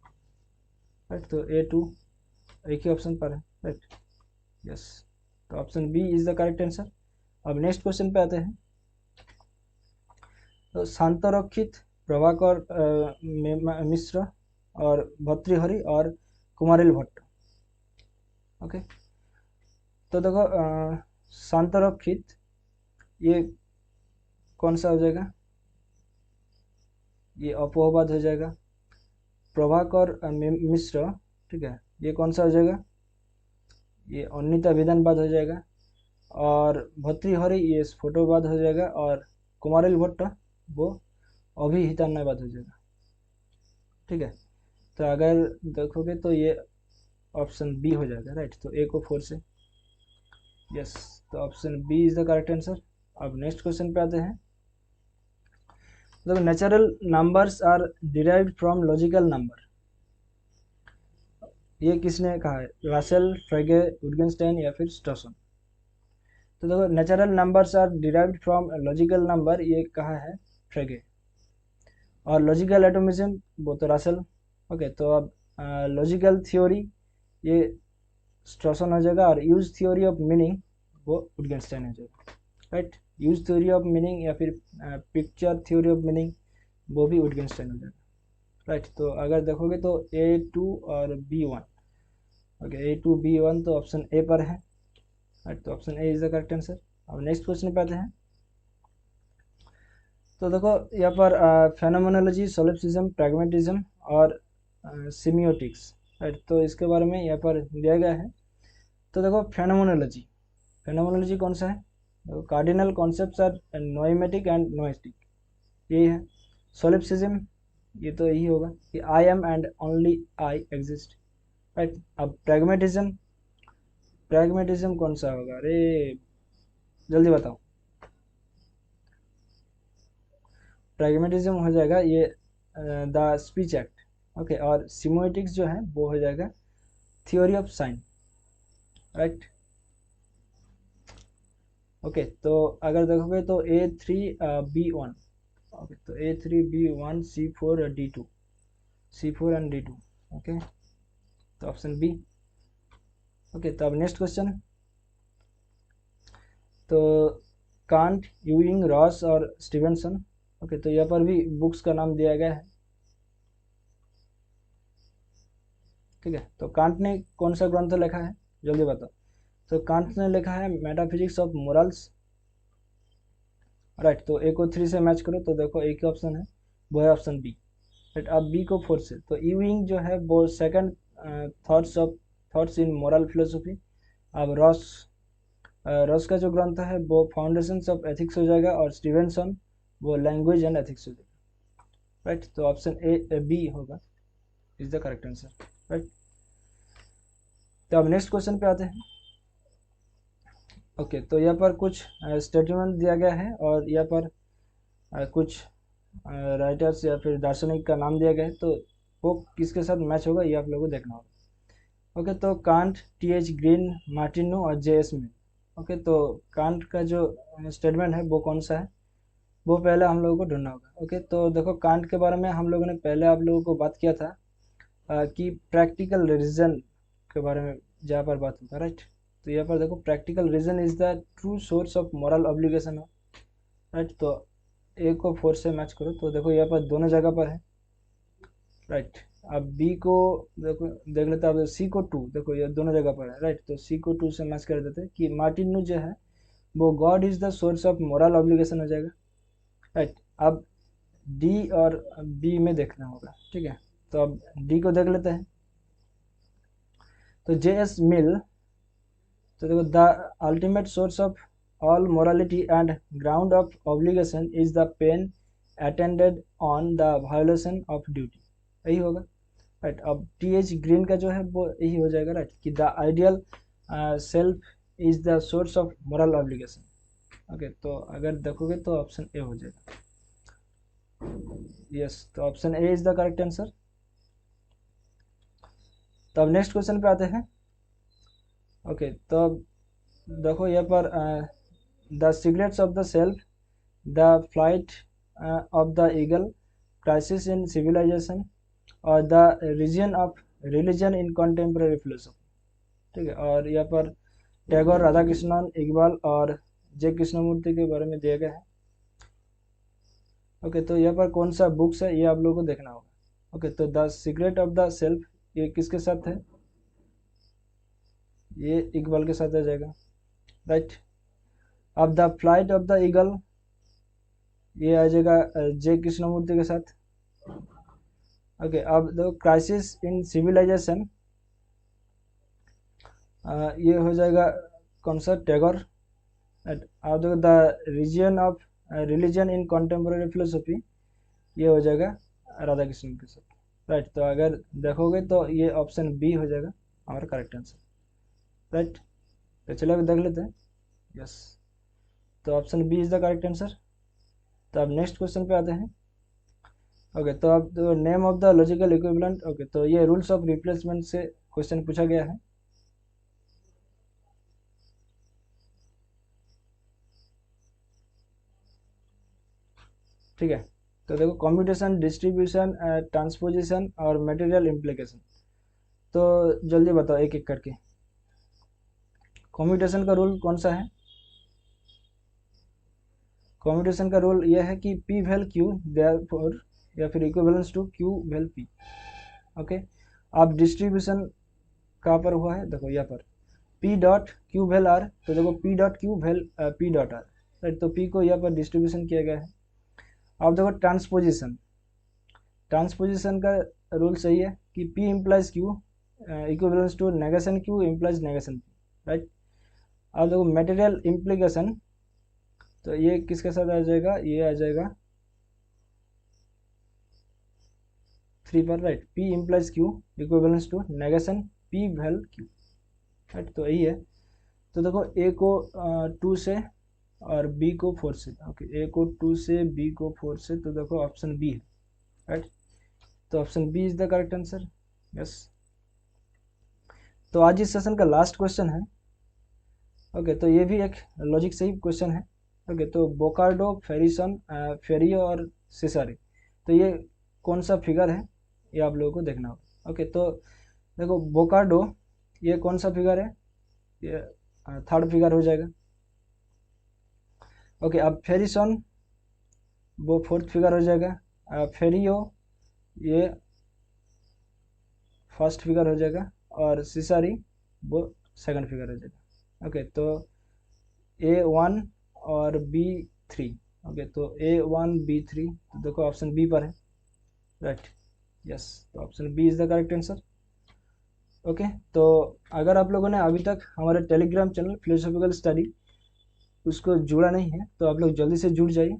राइट। तो ए टू एक ही ऑप्शन पर है, राइट। यस, तो option B is the correct answer. अब नेक्स्ट क्वेश्चन पे आते हैं। तो शांतरक्षित, प्रभाकर मिश्र और भर्तृहरि और कुमारिल भट्ट। ओके, तो देखो शांतरक्षित ये कौन सा हो जाएगा, ये अपोहबाद हो जाएगा। प्रभाकर मिश्र, ठीक है, ये कौन सा हो जाएगा, ये अनिता विधानवाद हो जाएगा। और भर्तृहरि ये स्फोटोवाद हो जाएगा। और कुमारिल भट्ट वो अभिहितान्यवाद हो जाएगा। ठीक है, तो अगर देखोगे तो ये ऑप्शन बी हो जाएगा, राइट। तो ए को 4 से, यस, तो option B is the correct answer. अब नेक्स्ट क्वेश्चन पे आते हैं। तो natural numbers are derived from logical number, ये किसने कहा है, रसेल, फ्रेगे, विट्गेनस्टाइन या फिर स्टर्सन। तो देखो natural numbers are derived from logical number, ये कहा है फ्रेगे। और लॉजिकल एटोमिज्म वो तो रसेल। ओके, तो अब लॉजिकल थ्योरी ये स्टर्सन हो जाएगा। और यूज थ्योरी ऑफ मीनिंग वो विट्गेनस्टाइन हो जाएगा, right. Use theory of meaning या फिर पिक्चर थ्योरी ऑफ मीनिंग वो भी विट्गेनस्टाइन हो जाएगा, राइट। तो अगर देखोगे तो A2 और B1, ओके, A2 B1 तो ऑप्शन ए पर है, राइट। तो option A is the correct answer. अब नेक्स्ट क्वेश्चन पे आते हैं। तो देखो यहाँ पर फेनोमेनोलॉजी, सोलिप्सिज्म, प्रैग्मेटिज्म और सिमियोटिक्स, राइट। तो इसके बारे में यहाँ पर दिया गया है। तो देखो फेनोमेनोलॉजी, फेनोमेनोलॉजी कौन सा है, कार्डिनल कॉन्सेप्ट्स आर नोएमेटिक एंड नोएस्टिक, यही है। सोलिप्सिज्म ये तो यही होगा कि I am and only I exist, right. अब प्रैग्मेटिज्म, प्रैग्मेटिज्म कौन सा होगा, अरे जल्दी बताओ। प्रैग्मेटिज्म हो जाएगा ये द स्पीच एक्ट, ओके। और सिमोटिक्स जो है वो हो जाएगा theory of sine, right. Okay, तो अगर देखोगे तो A3B1, ओके, तो A3B1 C4 D2, C4 and D2, okay, तो ऑप्शन बी। ओके, तो अब नेक्स्ट क्वेश्चन। तो कांट, यूइंग, रॉस और स्टीवेंसन, ओके, तो यहाँ पर भी बुक्स का नाम दिया गया है, ठीक है। तो कांट ने कौन सा ग्रंथ लिखा है, जल्दी बताओ। तो कांट ने लिखा है मेटाफिजिक्स ऑफ मोरल्स, राइट। तो ए को 3 से मैच करो तो देखो एक ही ऑप्शन है, वो है ऑप्शन बी, राइट। अब बी को 4 से, तो यूइंग जो है वो second thoughts in moral philosophy. अब रॉस, रॉस का जो ग्रंथ है वो फाउंडेशंस ऑफ एथिक्स हो जाएगा। और स्टीवेंसन वो लैंग्वेज एंड एथिक्स हो जाएगा, राइट। तो ऑप्शन ए बी होगा, is the correct answer, right. तो अब नेक्स्ट क्वेश्चन पे आते हैं। ओके, तो यहाँ पर कुछ स्टेटमेंट दिया गया है और यहाँ पर कुछ राइटर्स या फिर दार्शनिक का नाम दिया गया है, तो वो किसके साथ मैच होगा ये आप लोगों को देखना होगा। ओके, तो कांट, T.H. ग्रीन, मार्टिनो और J.S. मिल। ओके, तो कांट का जो स्टेटमेंट है वो कौन सा है, वो पहले हम लोगों को ढूंढना होगा। ओके, तो देखो कांट के बारे में हम लोगों ने पहले आप लोगों को बात किया था कि प्रैक्टिकल रीजन के बारे में जहाँ पर बात होता है, राइट। तो यहाँ पर देखो practical reason is the true source of moral obligation, right. तो ए को 4 से मैच करो तो देखो यहाँ पर दोनों जगह पर है, राइट। अब बी को देखो, देख लेते हैं। अब सी को 2, देखो ये दोनों जगह पर है, राइट। तो सी को 2 से मैच कर देते हैं कि मार्टिनो जो है वो God is the source of moral obligation हो जाएगा, राइट। अब डी और बी में देखना होगा, ठीक है। तो अब डी को देख लेते हैं। तो J.S. मिल, तो देखो the ultimate source of all morality and ground of obligation is the pain attended on the violation of duty, यही होगा, राइट। अब T.H. ग्रीन का जो है वो यही हो जाएगा, राइट, कि the ideal self is the source of moral obligation. Okay, तो अगर देखोगे तो ऑप्शन ए हो जाएगा, यस। तो option A is the correct answer. तो अब नेक्स्ट क्वेश्चन पे आते हैं। ओके, तो अब देखो यहाँ पर the secrets of the self, the flight of the eagle, crisis in civilisation और the reason of religion in contemporary philosophy, ठीक है। और यहाँ पर टैगोर, राधा कृष्णन, इकबाल और जे कृष्णमूर्ति के बारे में दिया गया है। ओके, तो यहाँ पर कौन सा बुक्स है ये आप लोगों को देखना होगा। ओके, तो the secret of the self ये किसके साथ है, ये इकबाल के साथ आ जाएगा, राइट। अब the flight of the eagle ये आ जाएगा जे कृष्णमूर्ति के साथ। ओके, अब द क्राइसिस इन सिविलाइजेशन ये हो जाएगा कौन सा, टैगोर। अब देखो the reason of religion in contemporary philosophy ये हो जाएगा राधा कृष्णन के साथ, राइट। तो अगर देखोगे तो ये ऑप्शन बी हो जाएगा हमारा करेक्ट आंसर, राइट। तो चलिए अभी देख लेते हैं। यस, तो option B is the correct answer. तो अब नेक्स्ट क्वेश्चन पे आते हैं। ओके, तो अब तो name of the logical equivalent, okay, तो ये रूल्स ऑफ रिप्लेसमेंट से क्वेश्चन पूछा गया है। ठीक है, तो देखो कॉम्प्यूटेशन, डिस्ट्रीब्यूशन, ट्रांसपोजिशन और मटेरियल इम्प्लीकेशन। तो जल्दी बताओ एक एक करके। कॉम्प्यूटेशन का रूल कौन सा है, कॉम्प्यूटेशन का रूल यह है कि पी वैल क्यू देयरफॉर या फिर equivalence to Q vel P. Okay, अब डिस्ट्रीब्यूशन कहाँ पर हुआ है, देखो यहाँ पर P dot Q vel R, तो देखो P dot Q vel P dot R, right. तो पी को यहाँ पर डिस्ट्रीब्यूशन किया गया है। अब देखो ट्रांसपोजिशन, ट्रांसपोजिशन का रूल सही है कि P implies Q equivalence to negation Q implies negation P, right. अब देखो मटेरियल इम्प्लीकेशन, तो ये किसके साथ आ जाएगा, ये आ जाएगा 3 पर, right. P implies Q equivalence to negation P vel Q, right. तो यही है। तो देखो A को 2 से और B को 4 से, ओके, A को 2 से B को 4 से, तो देखो ऑप्शन बी है, राइट। तो option B is the correct answer, yes. तो आज इस सेशन का लास्ट क्वेश्चन है। ओके, तो ये भी एक लॉजिक से ही क्वेश्चन है। ओके, तो बोकार्डो, फेरिसन, फेरियो और सिसारी, तो ये कौन सा फिगर है ये आप लोगों को देखना होगा। ओके, तो देखो बोकार्डो ये कौन सा फिगर है, ये थर्ड फिगर हो जाएगा। ओके, अब फेरिसन वो फोर्थ फिगर हो जाएगा, फेरियो ये फर्स्ट फिगर हो जाएगा और सिसारी वो सेकंड फिगर हो जाएगा। ओके, तो A1 और B3, ओके, तो A1 B3, तो देखो ऑप्शन बी पर है, राइट। यस, तो option B is the correct answer. Okay, तो अगर आप लोगों ने अभी तक हमारे टेलीग्राम चैनल फिलोसॉफिकल स्टडी उसको जुड़ा नहीं है तो आप लोग जल्दी से जुड़ जाइए,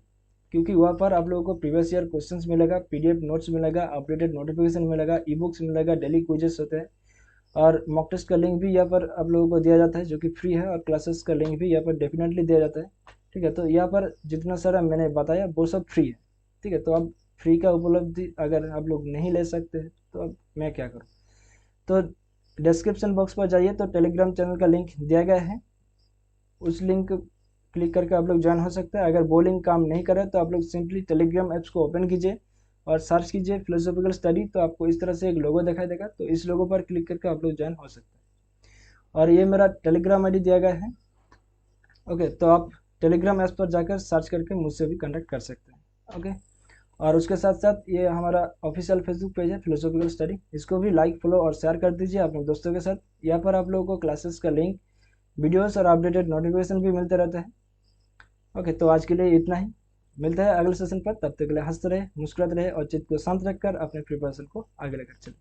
क्योंकि वहाँ पर आप लोगों को प्रीवियस ईयर क्वेश्चंस मिलेगा, पीडीएफ नोट्स मिलेगा, अपडेटेड नोटिफिकेशन मिलेगा, ई बुक्स मिलेगा, डेली क्विजेस होते हैं और मॉक टेस्ट का लिंक भी यहाँ पर आप लोगों को दिया जाता है जो कि फ्री है, और क्लासेस का लिंक भी यहाँ पर डेफिनेटली दिया जाता है। ठीक है, तो यहाँ पर जितना सारा मैंने बताया वो सब फ्री है। ठीक है, तो अब फ्री का उपलब्धि अगर आप लोग नहीं ले सकते हैं तो अब मैं क्या करूँ। तो डिस्क्रिप्शन बॉक्स पर जाइए तो टेलीग्राम चैनल का लिंक दिया गया है, उस लिंक क्लिक करके आप लोग ज्वाइन हो सकते हैं। अगर वो लिंक काम नहीं करे तो आप लोग सिंपली टेलीग्राम ऐप्स को ओपन कीजिए और सर्च कीजिए फिलोसॉफिकल स्टडी, तो आपको इस तरह से एक लोगो दिखाई देगा, तो इस लोगो पर क्लिक करके आप लोग ज्वाइन हो सकते हैं। और ये मेरा टेलीग्राम आईडी दिया गया है। ओके, तो आप टेलीग्राम ऐप पर जाकर सर्च करके मुझसे भी कनेक्ट कर सकते हैं। ओके, और उसके साथ साथ ये हमारा ऑफिशियल फेसबुक पेज है फिलोसॉफिकल स्टडी, इसको भी लाइक, फॉलो और शेयर कर दीजिए अपने दोस्तों के साथ। यहाँ पर आप लोगों को क्लासेस का लिंक, वीडियोस और अपडेटेड नोटिफिकेशन भी मिलते रहते हैं। ओके, तो आज के लिए इतना ही, मिलते हैं अगले सेशन पर। तब तक के लिए हंसते रहे, मुस्कुराते रहे और चित्त को शांत रखकर अपने प्रिपरेशन को आगे लेकर चले।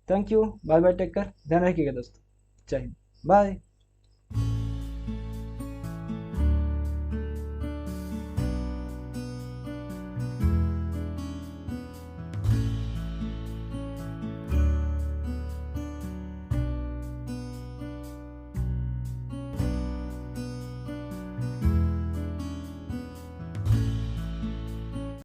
Thank you, bye bye, take care, ध्यान रखिएगा दोस्तों, जय हिंद, बाय।